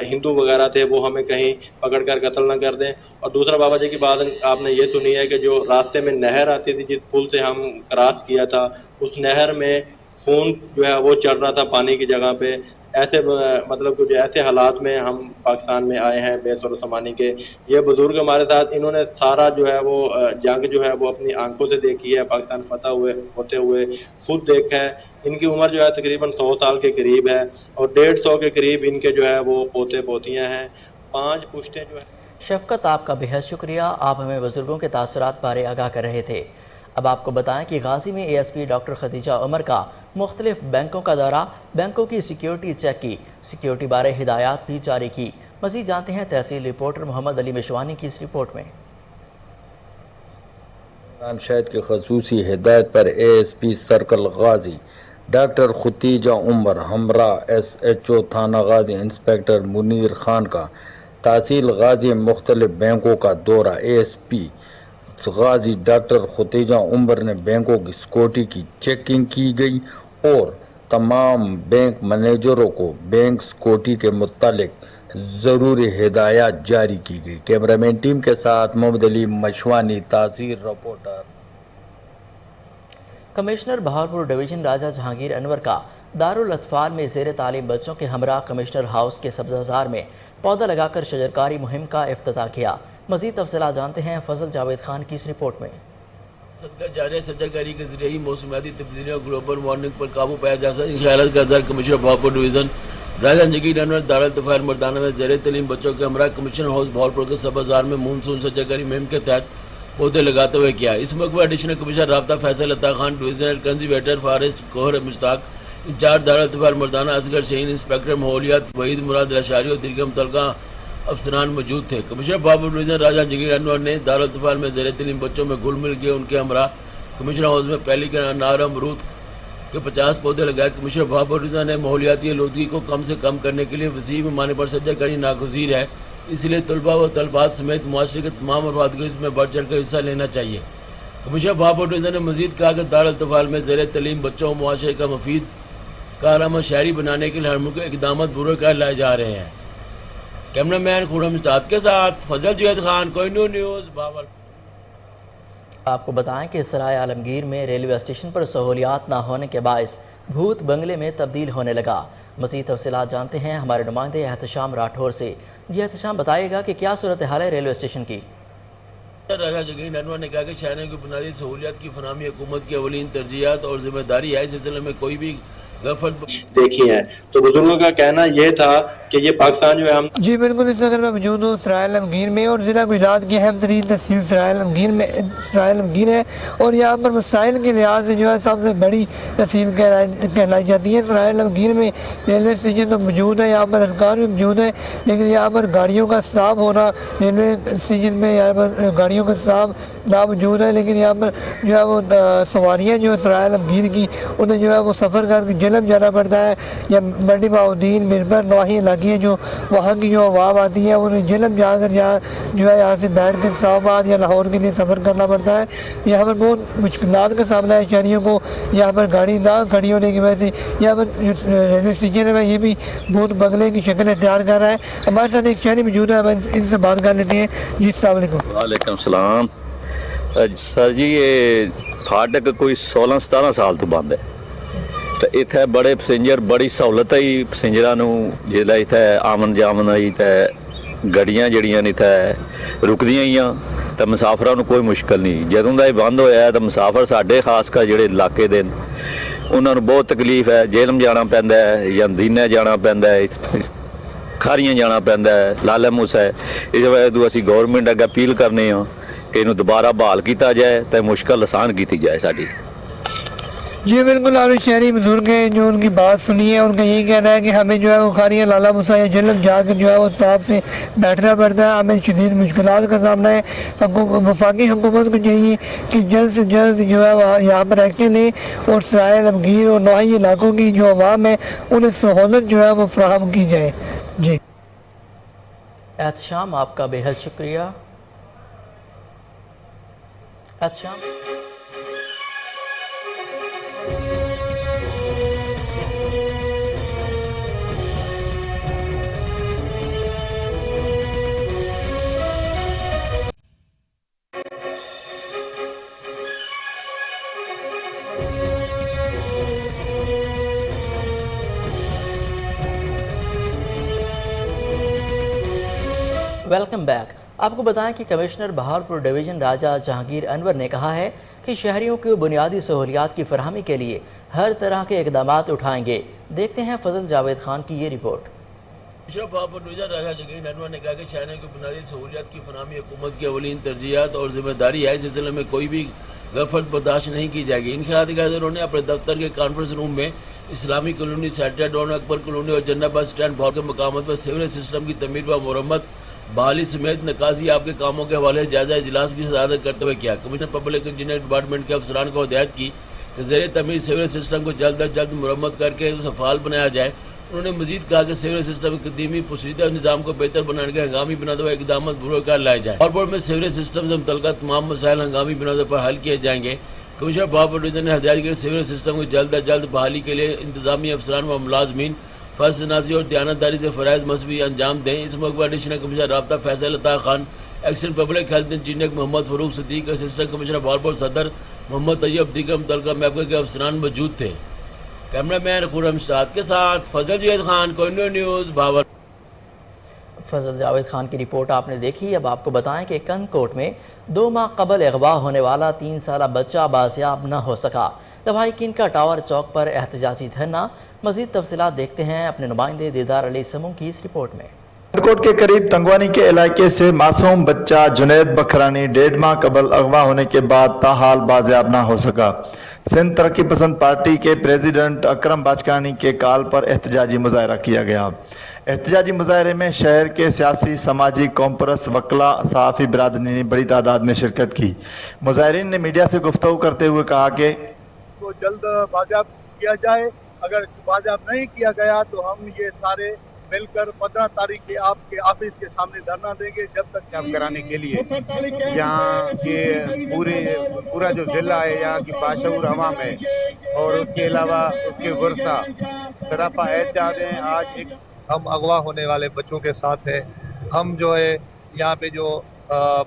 हिंदू वगैरह थे वो हमें कहीं पकड़ कर कत्ल ना कर दें। और दूसरा बाबा जी की बात आपने ये सुनी है कि जो रास्ते में नहर आती थी, जिस पुल से हम क्रॉस किया था, उस नहर में खून जो है वो चल रहा था पानी की जगह पे। ऐसे मतलब कुछ ऐसे हालात में हम पाकिस्तान में आए हैं बेसर समानी के। ये बुज़ुर्ग हमारे साथ, इन्होंने सारा जो है वो जंग जो है वो अपनी आंखों से देखी है, पाकिस्तान फतह होते हुए खुद देखा है। इनकी उम्र जो है तकरीबन 100 साल के करीब है और 150 के करीब इनके जो है वो पोते पोतियाँ हैं। 5 पुश्तें जो है। शफकत, आपका बेहद शुक्रिया। आप हमें बुजुर्गों के तासुरात बारे आगाह कर रहे थे। अब आपको बताएं कि गाजी में ASP डॉक्टर खदीजा उमर का मुख्तलिफ बैंकों का दौरा, बैंकों की सिक्योरिटी चेक की, सिक्योरिटी बारे हिदायत भी जारी की। मज़ीद जानते हैं तहसील रिपोर्टर मोहम्मद अली मिशवानी की इस रिपोर्ट में। शहद की खसूसी हिदायत पर ASP सर्कल गाजी डॉक्टर खदीजा उमर हमरा SHO थाना गाजी इंस्पेक्टर मुनीर खान का तहसील गाजी मुख्तलिफ बैंकों का दौरा। ASP गाजी डॉक्टर खदीजा उमर ने बैंकों की सिक्योरिटी की चेकिंग की गई और तमाम बैंक मैनेजरों को बैंक सिक्योरिटी के मुतालिक ज़रूरी हिदायत जारी की गई। कैमरामैन टीम के साथ मोहम्मद अली मशवानी, तहसील रिपोर्टर। कमिश्नर बहावलपुर डिवीज़न राजा जहांगीर अनवर का दारुल अतफाल में ज़ेर तालीम बच्चों के हमरा कमिश्नर हाउस के सब्ज़ाजार में पौधा लगाकर शजरकारी मुहिम का इफ्तिताह किया। मज़ीद तफसीलात जानते हैं फजल जावेद खान की इस रिपोर्ट में। सदका जारी शजरकारी के जरिए ही मौसमियाती तब्दीलियों ग्लोबल वार्मिंग पर काबू पाया जा सकता है। ख्यालात का इज़हार कमिश्नर बहावलपुर डिवीज़न राजा जहांगीर अनवर दारुल अतफाल मर्दाना में ज़ेर तालीम बच्चों के हमरा कमिश्नर हाउस बहावलपुर के सब्ज़ाजार में मानसून शजरकारी मुहिम के तहत पौधे लगाते हुए किया। इस मौके पर एडिशनल कमिश्नर राब्ता फैसल अता खान, डिवीजनल कंजर्वेटर फॉरेस्ट कोहर मुश्ताक, इंचार्ज दारुल अतफाल मर्दाना असगर शहीन, इंस्पेक्टर माहौलियात वहीद मुराद लशारी और दिलगम तलका अफसरान मौजूद थे। कमिश्नर बहावलपुर डिवीज़न राजा जहांगीर अनवर ने दारुल अतफाल में ज़ेर तालीम बच्चों में घुल मिल के उनके हमरा कमिश्नर हाउस में पहली के अनार अमरूद के 50 पौधे लगाए। कमिश्नर बहावलपुर डिवीज़न ने माहौलियाती आलूदगी को कम से कम करने के लिए वसीम पैमाने पर शजरकारी नागुज़ीर है, इसलिए तलबा व तलबात समेत मुआशरे के तमाम अफराद को इसमें बढ़ चढ़ कर हिस्सा लेना चाहिए। कमिश्नर बहावलपुर डिवीज़न ने मज़ीद कहा कि दारुल अतफाल में ज़ेर तालीम बच्चों और मुआशरे का मुफीद कारआमद शहरी बनाने के लिए हर मुमकिन इक़दाम बुरे कर लाए जा रहे हैं। कैमरामैन खुरम उस्ताद के साथ फजल जावेद खान, कोहिनूर न्यूज़, बहावलपुर। आपको बताएं कि सराय आलमगीर में रेलवे स्टेशन पर सहूलियात ना होने के बायस भूत बंगले में तब्दील होने लगा। मज़ीद तफसीलात जानते हैं हमारे नुमाइंदे एहतशाम राठौर से। जी एहतशाम, बताइएगा कि क्या सूरत हाल है रेलवे स्टेशन की। राजा जहांगीर अनवर ने कहा कि शहरों की बुनियादी सहूलियात की फराहमी हुकूमत की अवलीन तरजीहात और जिम्मेदारी है। इस सिलसिले में कोई भी देखी है तो बुजुर्गों का कहना यह था कि ये पाकिस्तान जो है हम जी बिल्कुल इस वक्त मैं मौजूद हूँ सराय आलमगीर में और ज़िला गुजरात की अहम तरीन तहसील सराय आलमगीर है और यहाँ पर मसाइल के लिहाज से जो है सबसे बड़ी तहसील कहलाई जाती है। सराय आलमगीर में रेलवे स्टेशन तो मौजूद है, यहाँ पर सरकार भी मौजूद है, लेकिन यहाँ पर गाड़ियों का स्टाफ होना, रेलवे स्टेशन में यहाँ पर गाड़ियों का स्टाफ ना मौजूद है, लेकिन यहाँ पर जो है वो सवारियाँ जो है सराय आलमगीर की उन्हें जो है वो सफ़र करके जलम जाना पड़ता है या मंडी बाउद्दीन मिरबर नवाही इलाके जो वहाँ की जो आवाम आती है उन्हें जलम जाकर यहाँ जो है यहाँ से बैठ कर इस्लामाबाद या लाहौर के लिए सफ़र करना पड़ता है। यहाँ पर बहुत मुश्किलात का सामना है शहरियों को, यहाँ पर गाड़ी ना खड़ी होने की वजह से यहाँ पर रेलवे स्टेशन में ये भी बहुत बंगले की शक्ल इख्तियार कर रहा है। हमारे साथ एक शहरी मौजूद है, इनसे बात कर लेते हैं। जी अस्सलाम वालेकुम। वालेकुम सलाम। सर जी ये फाटक कोई 16-17 साल तो बंद है तो इत्थे बड़े पैसेंजर बड़ी सहूलत है पैसेंजरां नूं जिसलै इत्थे आमन जामन आई ते ਗੱਡੀਆਂ ਜਿਹੜੀਆਂ ਨੇ ਤਾਂ ਰੁਕਦੀਆਂ ਹੀ ਆ ਤਾਂ ਮੁਸਾਫਰਾਂ ਨੂੰ ਕੋਈ ਮੁਸ਼ਕਲ ਨਹੀਂ। ਜਦੋਂ ਦਾ ਇਹ ਬੰਦ ਹੋਇਆ ਤਾਂ ਮੁਸਾਫਰ ਸਾਡੇ ਖਾਸ ਕਰ ਜਿਹੜੇ ਇਲਾਕੇ ਦੇ ਉਹਨਾਂ ਨੂੰ ਬਹੁਤ ਤਕਲੀਫ ਹੈ। ਜੇਲਮ ਜਾਣਾ ਪੈਂਦਾ ਹੈ ਜਾਂ ਦੀਨੇ ਜਾਣਾ ਪੈਂਦਾ ਹੈ, ਖਾਰੀਆਂ ਜਾਣਾ ਪੈਂਦਾ ਹੈ, ਲਾਲਾ ਮੂਸਾ ਹੈ। ਇਸ ਵਜ੍ਹਾ ਤੋਂ ਅਸੀਂ ਗੌਰਮੈਂਟ ਅੱਗੇ ਅਪੀਲ ਕਰਨੇ ਆ کہ انہوں دوبارہ بحال کیتا جائے تو مشکل آسان کیتی جائے ساری۔ جی بالکل، اور شہری بزرگ ہیں جو ان کی بات سنی ہے، ان کا یہی کہنا ہے کہ ہمیں جو ہے وہ خاریہ لالا موسیٰ یا جلم جا کر جو ہے وہ صاحب سے بیٹھنا پڑتا ہے، ہمیں شدید مشکلات کا سامنا ہے۔ وفاقی حکومت کو چاہیے کہ جلد سے جلد جو ہے وہ یہاں پر ایکشن لیں اور سرائے عالمگیر اور نواحی علاقوں کی جو عوام ہے انہیں سہولت جو ہے وہ فراہم کی جائے۔ جی احتشام، آپ کا بے حد شکریہ۔ Ehtisham, welcome back. آپ کو بتائیں کہ کمشنر بہارپور ڈویژن راجہ جہانگیر انور نے کہا ہے کہ شہریوں کو بنیادی سہولیات کی فراہمی کے لیے ہر طرح کے اقدامات اٹھائیں گے۔ دیکھتے ہیں فضل جاوید خان کی یہ report. Commissioner Bahawalpur division Raja Jahangir Anwar نے کہا کہ شہریوں کو بنیادی سہولیات کی فراہمی حکومت کی اولین ترجیحات اور ذمہ داری ہے۔ اس سلسلے میں کوئی بھی غفلت برداشت نہیں کی جائے گی۔ ان خیالات کے انہوں نے اپنے دفتر کے کانفرنس روم میں اسلامی کالونی، سیٹر ڈون اکبر کالونی اور جنہ بس اسٹینڈ بہار کے مقامات پر سیوریج سسٹم کی تعمیر و مرمت، بحالی سمیت نکاسی آپ کے کاموں کے حوالے جائزہ اجلاس کی صدارت کرتے ہوئے کیا۔ کمشنر پبلک انجینئر ڈپارٹمنٹ کے افسران کو ہدایت کی کہ زیر تعمیر سیوریج سسٹم کو جلد از جلد مرمت کر کے اسے فعال بنایا جائے۔ انہوں نے مزید کہا کہ سیوریج سسٹم کے قدیمی پوشیدہ نظام کو بہتر بنانے کے ہنگامی بنیادوں پر اقدامات بروئے کار لائے جائیں۔ بہارپور میں سیوریج سسٹم سے متعلقہ تمام مسائل ہنگامی بنیادوں پر حل کیے جائیں گے۔ کمشنر بہارپور ڈویژن نے ہدایت کی کہ سیوریج سسٹم کو جلد از جلد بحالی کے لیے انتظامی افسران و ملازمین فرض نازی اور دیانتداری سے فرائض مذہبی انجام دیں۔ اس موقع پر ایڈیشنل کمشنر رابطہ فیصل عطا خان، ایکسیڈنٹ public health engineer Muhammad Farooq Siddiq, assistant commissioner Baharpur Saddar Muhammad طیب، دیگر متعلقہ محکمے کے افسران موجود تھے۔ کیمرہ مین خورم شاد کے ساتھ فضل جاوید خان، کوہنور نیوز، بھاور۔ فضل جاوید خان کی رپورٹ آپ نے دیکھی۔ اب آپ کو بتائیں کہ کنکوٹ میں 2 ماہ قبل اغوا ہونے والا 3 سالہ بچہ بازیاب نہ ہو سکا۔ دبئی کینکا ٹاور چوک پر احتجاجی دھرنا۔ مزید تفصیلات دیکھتے ہیں اپنے نمائندے دیدار علی سموں کی اس رپورٹ میں۔ کنکوٹ کے قریب تنگوانی کے علاقے سے معصوم بچہ جنید بکھرانی 1.5 ماہ قبل اغوا ہونے کے بعد تاحال بازیاب نہ ہو سکا۔ سندھ ترقی پسند پارٹی کے پریزیڈنٹ اکرم باچکانی کے کال پر احتجاجی مظاہرہ کیا گیا۔ احتجاجی مظاہرے میں شہر کے سیاسی، سماجی، کانفرنس، وکلاء، صحافی برادری نے بڑی تعداد میں شرکت کی۔ مظاہرین نے میڈیا سے گفتگو کرتے ہوئے کہا کہ جلد بازیاب کیا جائے، اگر بازیاب نہیں کیا گیا تو ہم یہ سارے مل کر 15 تاریخ کے آپ کے آفس کے سامنے دھرنا دیں گے جب تک کرانے کے لیے یہاں کے پورا جو ضلع ہے، یہاں کی باشعور عوام ہے اور اس کے علاوہ اس کے ورثہ سراپا احتجاج ہیں۔ آج ایک ہم اغوا ہونے والے بچوں کے ساتھ ہیں۔ ہم جو ہے یہاں پہ جو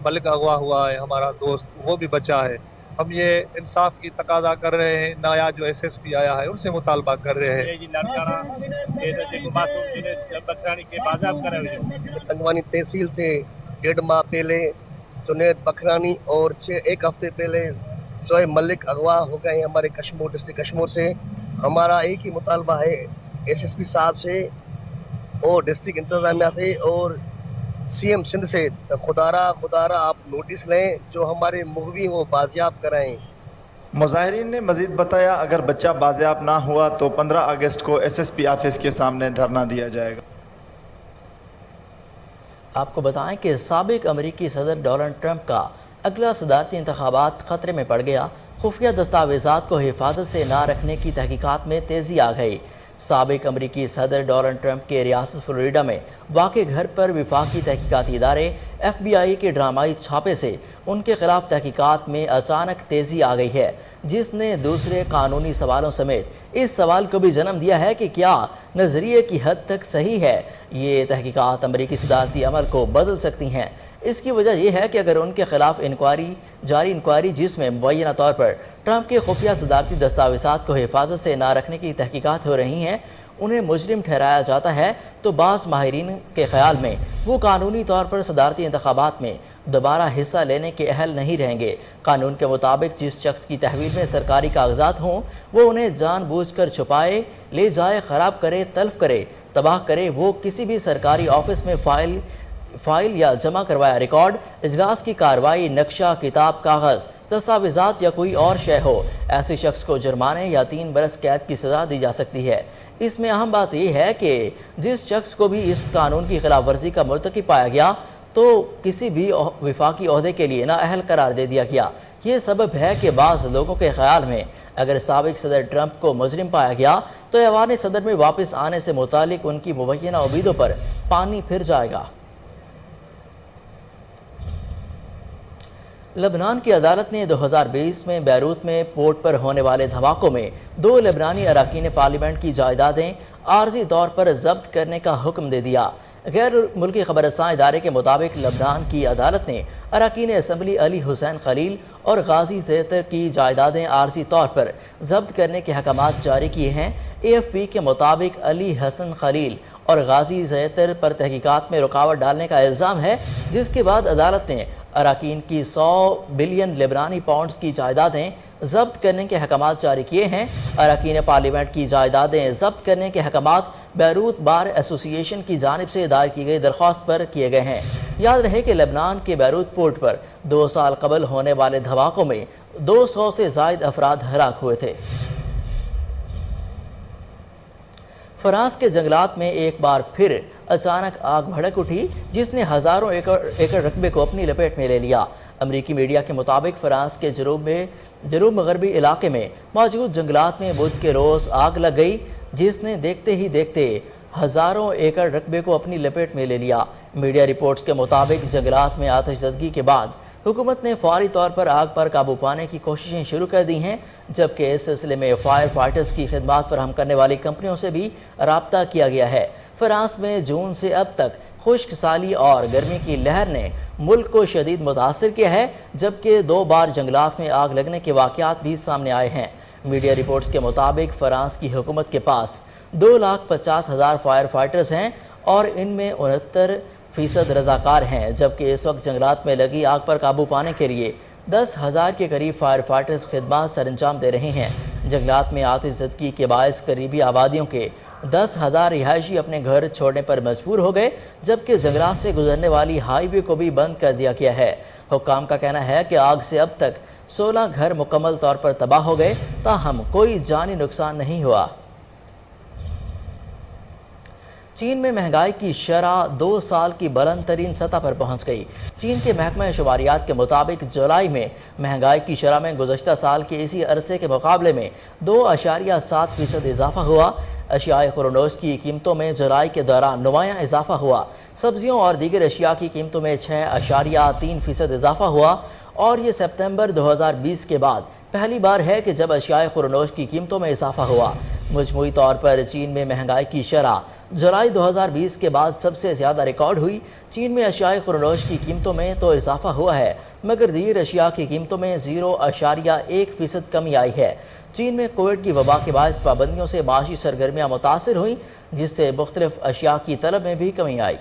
ملک اغوا ہوا ہے ہمارا دوست، وہ بھی بچہ ہے۔ ہم یہ انصاف کی تقاضا کر رہے ہیں۔ نیا جو ایس ایس پی آیا ہے ان سے مطالبہ کر رہے ہیں۔ تنگوانی تحصیل سے 1.5 ماہ پہلے جنید بکھرانی اور 1 ہفتے پہلے سوئے ملک اغوا ہو گئے ہیں ہمارے کشمیر ڈسٹرکٹ کشمیر سے۔ ہمارا ایک ہی مطالبہ ہے ایس ایس پی صاحب سے اور ڈسٹرکٹ انتظامیہ سے اور سی ایم سندھ سے، خدارہ آپ نوٹس لیں، جو ہمارے مغوی وہ بازیاب کرائیں۔ مظاہرین نے مزید بتایا اگر بچہ بازیاب نہ ہوا تو 15 اگست کو ایس ایس پی آفس کے سامنے دھرنا دیا جائے گا۔ آپ کو بتائیں کہ سابق امریکی صدر ڈونلڈ ٹرمپ کا اگلا صدارتی انتخابات خطرے میں پڑ گیا۔ خفیہ دستاویزات کو حفاظت سے نہ رکھنے کی تحقیقات میں تیزی آ گئی۔ سابق امریکی صدر ڈونلڈ ٹرمپ کے ریاست فلوریڈا میں واقع گھر پر وفاقی تحقیقاتی ادارے ایف بی آئی کے ڈرامائی چھاپے سے ان کے خلاف تحقیقات میں اچانک تیزی آ گئی ہے، جس نے دوسرے قانونی سوالوں سمیت اس سوال کو بھی جنم دیا ہے کہ کیا نظریے کی حد تک صحیح ہے یہ تحقیقات امریکی صدارتی عمل کو بدل سکتی ہیں۔ اس کی وجہ یہ ہے کہ اگر ان کے خلاف جاری انکوائری جس میں مبینہ طور پر ٹرمپ کے خفیہ صدارتی دستاویزات کو حفاظت سے نہ رکھنے کی تحقیقات ہو رہی ہیں، انہیں مجرم ٹھہرایا جاتا ہے تو بعض ماہرین کے خیال میں وہ قانونی طور پر صدارتی انتخابات میں دوبارہ حصہ لینے کے اہل نہیں رہیں گے۔ قانون کے مطابق جس شخص کی تحویل میں سرکاری کاغذات ہوں وہ انہیں جان بوجھ کر چھپائے، لے جائے، خراب کرے، تلف کرے، تباہ کرے، وہ کسی بھی سرکاری آفس میں فائل یا جمع کروایا ریکارڈ، اجلاس کی کارروائی، نقشہ، کتاب، کاغذ، دستاویزات یا کوئی اور شے ہو، ایسے شخص کو جرمانے یا 3 برس قید کی سزا دی جا سکتی ہے۔ اس میں اہم بات یہ ہے کہ جس شخص کو بھی اس قانون کی خلاف ورزی کا مرتکب پایا گیا تو کسی بھی وفاقی عہدے کے لیے نااہل قرار دے دیا گیا۔ یہ سبب ہے کہ بعض لوگوں کے خیال میں اگر سابق صدر ٹرمپ کو مجرم پایا گیا تو ایوان صدر میں واپس آنے سے متعلق ان کی مبینہ امیدوں پر پانی پھر جائے گا۔ لبنان کی عدالت نے 2020 میں بیروت میں پورٹ پر ہونے والے دھماکوں میں 2 لبنانی اراکین پارلیمنٹ کی جائیدادیں عارضی طور پر ضبط کرنے کا حکم دے دیا۔ غیر ملکی خبر رساں ادارے کے مطابق لبنان کی عدالت نے اراکین اسمبلی علی حسین خلیل اور غازی زیتر کی جائیدادیں عارضی طور پر ضبط کرنے کے احکامات جاری کیے ہیں۔ AFP کے مطابق علی حسن خلیل اور غازی زیتر پر تحقیقات میں رکاوٹ ڈالنے کا الزام ہے، جس کے بعد عدالت نے اراکین کی 100 بلین لبنانی پاؤنڈز کی جائیدادیں ضبط کرنے کے احکامات جاری کیے ہیں۔ اراکین پارلیمنٹ کی جائیدادیں ضبط کرنے کے احکامات بیروت بار ایسوسی ایشن کی جانب سے دائر کی گئی درخواست پر کیے گئے ہیں۔ یاد رہے کہ لبنان کے بیروت پورٹ پر 2 سال قبل ہونے والے دھماکوں میں 200 سے زائد افراد ہلاک ہوئے تھے۔ فرانس کے جنگلات میں ایک بار پھر اچانک آگ بھڑک اٹھی جس نے ہزاروں ایکڑ رقبے کو اپنی لپیٹ میں لے لیا۔ امریکی میڈیا کے مطابق فرانس کے جنوب مغربی علاقے میں موجود جنگلات میں بدھ کے روز آگ لگ گئی جس نے دیکھتے ہی دیکھتے ہزاروں ایکڑ رقبے کو اپنی لپیٹ میں لے لیا۔ میڈیا رپورٹس کے مطابق جنگلات میں آتش زدگی کے بعد حکومت نے فوری طور پر آگ پر قابو پانے کی کوششیں شروع کر دی ہیں، جبکہ اس سلسلے میں فائر فائٹرز کی خدمات فراہم کرنے والی کمپنیوں سے بھی رابطہ کیا گیا ہے۔ فرانس میں جون سے اب تک خشک سالی اور گرمی کی لہر نے ملک کو شدید متاثر کیا ہے، جبکہ 2 بار جنگلات میں آگ لگنے کے واقعات بھی سامنے آئے ہیں۔ میڈیا رپورٹس کے مطابق فرانس کی حکومت کے پاس 2,50,000 فائر فائٹرز ہیں اور ان میں 69% رضاکار ہیں، جبکہ اس وقت جنگلات میں لگی آگ پر قابو پانے کے لیے 10,000 کے قریب فائر فائٹرز خدمات سر انجام دے رہے ہیں۔ جنگلات میں آتش زدگی کے باعث قریبی آبادیوں کے 10,000 رہائشی اپنے گھر چھوڑنے پر مجبور ہو گئے، جبکہ جنگلات سے گزرنے والی ہائی وے کو بھی بند کر دیا گیا ہے۔ حکام کا کہنا ہے کہ آگ سے اب تک 16 گھر مکمل طور پر تباہ ہو گئے، تاہم کوئی جانی نقصان نہیں ہوا۔ چین میں مہنگائی کی شرح 2 سال کی بلند ترین سطح پر پہنچ گئی۔ چین کے محکمہ شماریات کے مطابق جولائی میں مہنگائی کی شرح میں گزشتہ سال کے اسی عرصے کے مقابلے میں 2.7% اضافہ ہوا۔ اشیاء خورنوش کی قیمتوں میں جولائی کے دوران نمایاں اضافہ ہوا۔ سبزیوں اور دیگر اشیاء کی قیمتوں میں 6.3% اضافہ ہوا، اور یہ سپتمبر 2020 کے بعد پہلی بار ہے کہ جب اشیاء خورنوش کی قیمتوں میں اضافہ ہوا۔ مجموعی طور پر چین میں مہنگائی کی شرح جولائی 2020 کے بعد سب سے زیادہ ریکارڈ ہوئی۔ چین میں اشیاء خورنوش کی قیمتوں میں تو اضافہ ہوا ہے، مگر دیگر اشیاء کی قیمتوں میں 0.1% کمی آئی ہے۔ چین میں کووڈ کی وبا کے باعث پابندیوں سے معاشی سرگرمیاں متاثر ہوئیں، جس سے مختلف اشیاء کی طلب میں بھی کمی آئی۔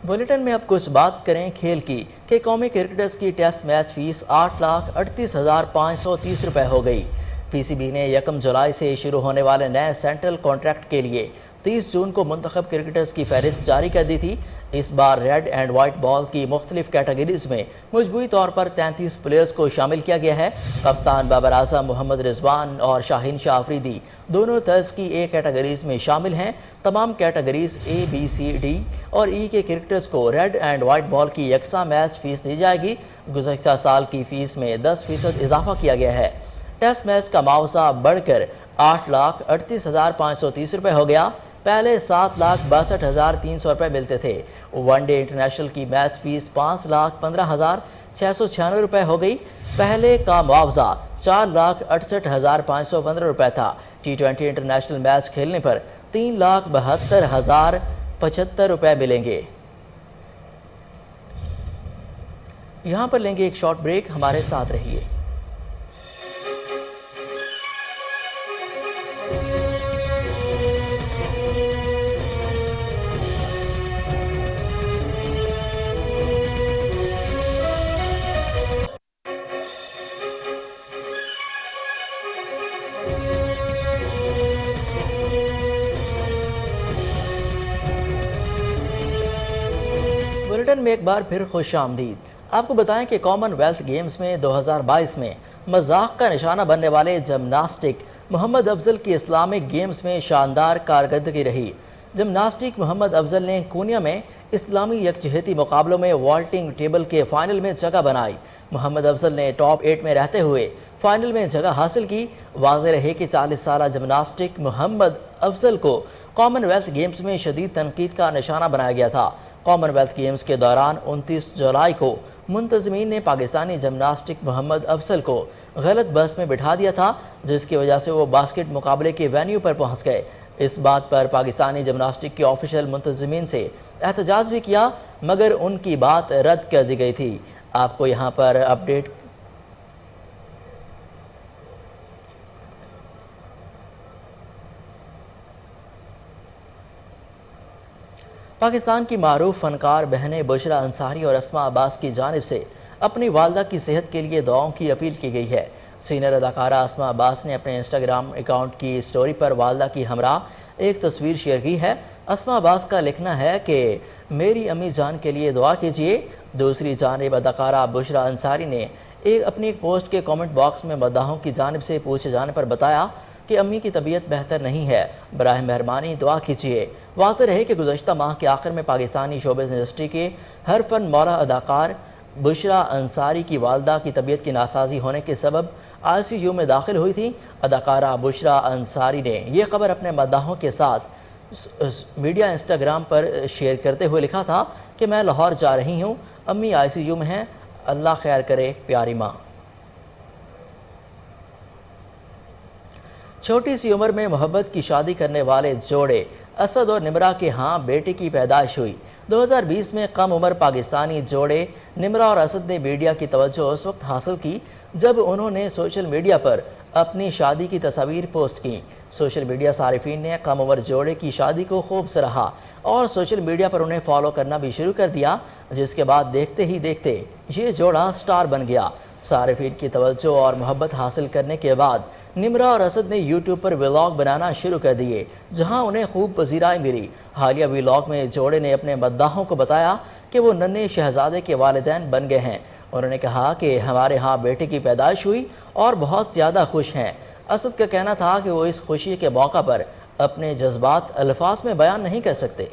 بلیٹن میں اب کچھ بات کریں کھیل کی کہ قومی کرکٹرز کی ٹیسٹ میچ فیس 8,38,530 روپے ہو گئی۔ پی سی بی نے 1 جولائی سے شروع ہونے والے نئے سینٹرل کانٹریکٹ کے لیے 30 جون کو منتخب کرکٹرز کی فہرست جاری کر دی تھی۔ اس بار ریڈ اینڈ وائٹ بال کی مختلف کیٹیگریز میں مجموعی طور پر 33 پلیئرز کو شامل کیا گیا ہے۔ کپتان بابر اعظم، محمد رضوان اور شاہین شاہ آفریدی دونوں طرز کی A کیٹیگریز میں شامل ہیں۔ تمام categories A، B، C، D اور E کے کرکٹرز کو ریڈ اینڈ وائٹ بال کی یکساں میچ فیس دی جائے گی۔ گزشتہ سال کی فیس میں 10% اضافہ کیا گیا ہے۔ ٹیسٹ میچ کا معاوضہ بڑھ کر 8,38,530 روپے ہو گیا۔ پہلے 7,62,300 روپے ملتے تھے۔ ون ڈے انٹرنیشنل کی میچ فیس 5,15,696 روپے ہو گئی۔ پہلے کا معاوضہ 4,68,515 روپے تھا۔ T20 انٹرنیشنل میچ کھیلنے پر 3,72,075 روپے ملیں گے۔ यहाँ पर लेंगे एक शॉर्ट ब्रेक, हमारे साथ रहिए। बुलेटिन में एक बार फिर खुश आमदीद। आपको बताएं कि कॉमनवेल्थ गेम्स में 2022 में मजाक का निशाना बनने वाले जिमनास्टिक मोहम्मद अफजल की इस्लामिक गेम्स में शानदार कारकर्दगी रही। जिमनास्टिक मोहम्मद अफजल ने कोनिया में इस्लामी यकजहती मुकाबलों में वॉल्टिंग टेबल के फाइनल में जगह बनाई। मोहम्मद अफजल ने टॉप 8 में रहते हुए फाइनल में जगह हासिल की। वाज़ेह रहे कि 40 साला जिमनास्टिक मोहम्मद अफजल को कॉमनवेल्थ गेम्स में शदीद तनकीद का निशाना बनाया गया था। कॉमनवेल्थ गेम्स के दौरान 29 जुलाई को मुंतज़मीन ने पाकिस्तानी जिमनास्टिक मोहम्मद अफजल को गलत बस में बिठा दिया था, जिसकी वजह से वो बास्केट मुकाबले के वेन्यू पर पहुंच गए। इस बात पर पाकिस्तानी जिमनास्टिक के ऑफिशियल मुंतज़मीन से एहतजाज भी किया, मगर उनकी बात रद्द कर दी गई थी। आपको यहाँ पर अपडेट पाकिस्तान की मारूफ फनकार बहनें बुशरा अंसारी और अस्मा अब्बास की जानिब से अपनी वालदा की सेहत के लिए दुआओं की अपील की गई है। सीनियर अदाकारा अस्मा अब्बास ने अपने इंस्टाग्राम अकाउंट की स्टोरी पर वालदा की हमरा एक तस्वीर शेयर की है। अस्मा अब्बास का लिखना है कि मेरी अम्मी जान के लिए दुआ कीजिए। दूसरी जानिब अदाकारा बुशरा अंसारी ने अपनी एक पोस्ट के कमेंट बॉक्स में मद्दाहों की जानिब से पूछे जाने पर बताया कि अम्मी की तबीयत बेहतर नहीं है, बराह मेहरबानी दुआ कीजिए। वाज़ेह रहे कि गुज़श्ता माह के आखिर में पाकिस्तानी शोबिज़ इंडस्ट्री के हर फन मौला अदाकार बुशरा अंसारी की वालदा की तबीयत की नासाजी होने के सबब ICU में दाखिल हुई थी। अदाकारा बुशरा अंसारी ने यह खबर अपने मद्दाहों के साथ मीडिया इंस्टाग्राम पर शेयर करते हुए लिखा था कि मैं लाहौर जा रही हूँ, अम्मी ICU में हैं, अल्लाह खैर करे प्यारी माँ। छोटी सी उम्र में मोहब्बत की शादी करने वाले जोड़े असद और निमरा के यहाँ बेटे की पैदाइश हुई। 2020 में कम उम्र पाकिस्तानी जोड़े निमरा और असद ने मीडिया की तवज्जो उस वक्त हासिल की जब उन्होंने सोशल मीडिया पर अपनी शादी की तस्वीर पोस्ट की। सोशल मीडिया सारिफीन ने कम उम्र जोड़े की शादी को खूब सराहा और सोशल मीडिया पर उन्हें फॉलो करना भी शुरू कर दिया, जिसके बाद देखते ही देखते ये जोड़ा स्टार बन गया। सारिफीन की तवज्जो और मोहब्बत हासिल करने के बाद निमरा और असद ने यूट्यूब पर व्लॉग बनाना शुरू कर दिए, जहां उन्हें खूब पजीराई मिली। हालिया व्लॉग में जोड़े ने अपने मद्दाहों को बताया कि वो नन्हे शहजादे के वालिदैन बन गए हैं। उन्होंने कहा कि हमारे यहाँ बेटे की पैदाइश हुई और बहुत ज़्यादा खुश हैं। असद का कहना था कि वो इस खुशी के मौका पर अपने जज्बात अल्फाज में बयान नहीं कर सकते।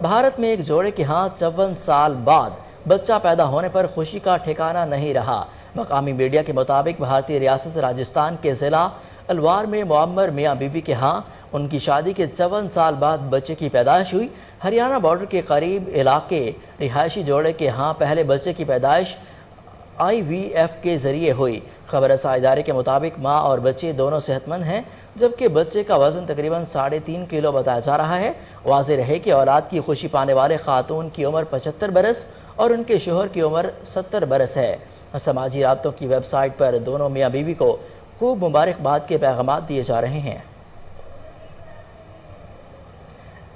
भारत में एक जोड़े के यहाँ 54 साल बाद बच्चा पैदा होने पर खुशी का ठिकाना नहीं रहा। मकामी मीडिया के मुताबिक भारतीय रियासत राजस्थान के ज़िला अलवार में मुअम्मर मियाँ बीवी के यहाँ उनकी शादी के 54 साल बाद बच्चे की पैदाइश हुई। हरियाणा बॉर्डर के करीब इलाके रिहायशी जोड़े के यहाँ पहले बच्चे की पैदाइश IVF के ज़रिए हुई। खबर रसा इदारे के मुताबिक माँ और बच्चे दोनों सेहतमंद हैं, जबकि बच्चे का वज़न तकरीबन 3.5 किलो बताया जा रहा है। वाज़ेह रहे कि औलाद की खुशी पाने वाले खातून की उम्र 75 बरस और उनके शोहर की उम्र 70 बरस है। समाजी राब्तों की वेबसाइट पर दोनों मियाँ बीवी को खूब मुबारकबाद के पैगाम दिए जा रहे हैं।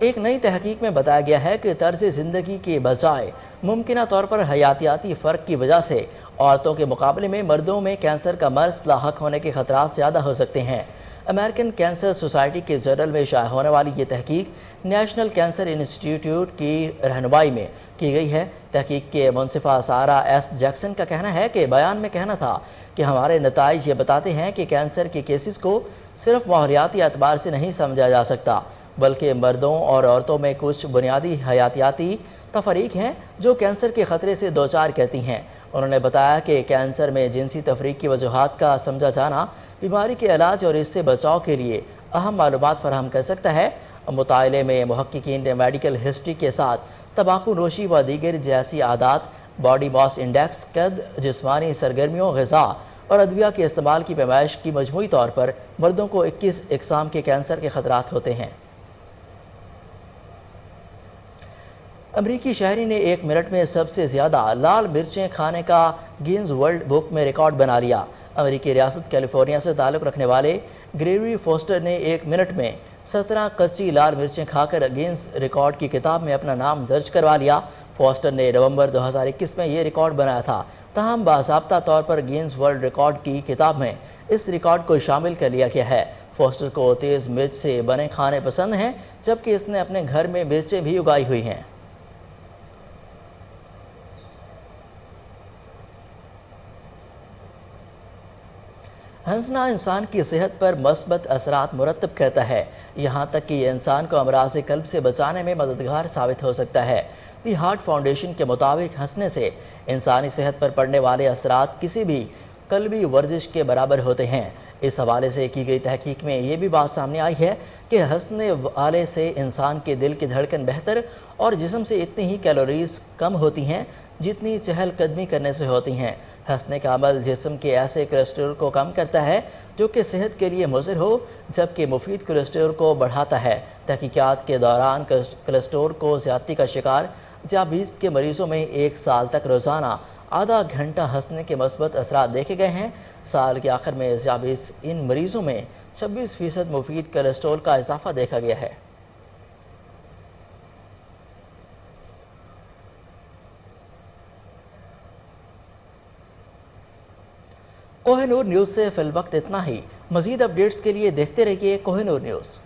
एक नई तहकीक में बताया गया है कि तर्ज ज़िंदगी के बजाय मुमकिन तौर पर हयातियाती फ़र्क की वजह से औरतों के मुकाबले में मर्दों में कैंसर का मर्ज लाहक होने के खतरात ज़्यादा हो सकते हैं। अमेरिकन कैंसर सोसाइटी के जर्नल में शाया होने वाली ये तहकीक नेशनल कैंसर इंस्टीट्यूट की रहनुमाई में की गई है। तहकीक के मुंसिफा सारा S जैक्सन का कहना है कि बयान में कहना था कि हमारे नताइज ये बताते हैं कि कैंसर के केसेस को सिर्फ माहौलियाती एतबार से नहीं समझा जा सकता, बल्कि मर्दों और औरतों में कुछ बुनियादी हयातियाती तफरीक हैं जो कैंसर के ख़तरे से दो चार कहती हैं। उन्होंने बताया कि कैंसर में जिनसी तफरीक की वजूहात का समझा जाना बीमारी के इलाज और इससे बचाव के लिए अहम मालूमात फराहम कर सकता है। मुताले में मुहक्किकीन ने मेडिकल हिस्ट्री के साथ तंबाकू नोशी व दीगर जैसी आदात, बॉडी मास इंडेक्स, कद, जिस्मानी सरगर्मियों, ग़िज़ा और अदविया के इस्तेमाल की पैमाइश की मजमूई तौर पर मर्दों को 21 अक़साम के कैंसर के ख़तरात होते हैं। अमरीकी शहरी ने 1 मिनट में सबसे ज़्यादा लाल मिर्चें खाने का गिनीज वर्ल्ड बुक में रिकॉर्ड बना लिया। अमरीकी रियासत कैलिफोर्निया से ताल्लुक़ रखने वाले ग्रेगरी फोस्टर ने 1 मिनट में 17 कच्ची लाल मिर्चें खाकर गिनीज रिकॉर्ड की किताब में अपना नाम दर्ज करवा लिया। फोस्टर ने नवंबर 2021 में ये रिकॉर्ड बनाया था, ताहम बाज़ाब्ता तौर पर गिनीज वर्ल्ड रिकॉर्ड की किताब में इस रिकॉर्ड को शामिल कर लिया गया है। फोस्टर को तेज़ मिर्च से बने खाने पसंद हैं, जबकि इसने अपने घर में मिर्चें भी उगाई हुई हैं। हंसना इंसान की सेहत पर मस्बत असरात मुरतब करता है, यहाँ तक कि ये इंसान को अमराज कल्ब से बचाने में मददगार साबित हो सकता है। दी हार्ट फाउंडेशन के मुताबिक हंसने से इंसानी सेहत पर पड़ने वाले असरात किसी भी कल्बी वर्जिश के बराबर होते हैं। इस हवाले से की गई तहकीक में ये भी बात सामने आई है कि हंसने वाले से इंसान के दिल की धड़कन बेहतर और जिस्म से इतनी ही कैलोरीज कम होती हैं जितनी चहलकदमी करने से होती हैं। हंसने का अमल जिस्म के ऐसे कोलेस्ट्रॉल को कम करता है जो कि सेहत के लिए मुज़र हो, जबकि मुफीद कोलेस्ट्रॉल को बढ़ाता है। तहकीकात के दौरान कोलेस्ट्रॉल को ज़्यादती का शिकार ज़ियाबीस के मरीज़ों में 1 साल तक रोज़ाना आधा घंटा हंसने के मस्बत असरात देखे गए हैं। साल के आखिर में ज़ियाबीस इन मरीज़ों में 26% मुफीद कोलेस्ट्रॉल का इजाफा देखा गया है। कोहिनूर न्यूज़ से फिल वक्त इतना ही। मज़ीद अपडेट्स के लिए देखते रहिए कोहिनूर न्यूज़।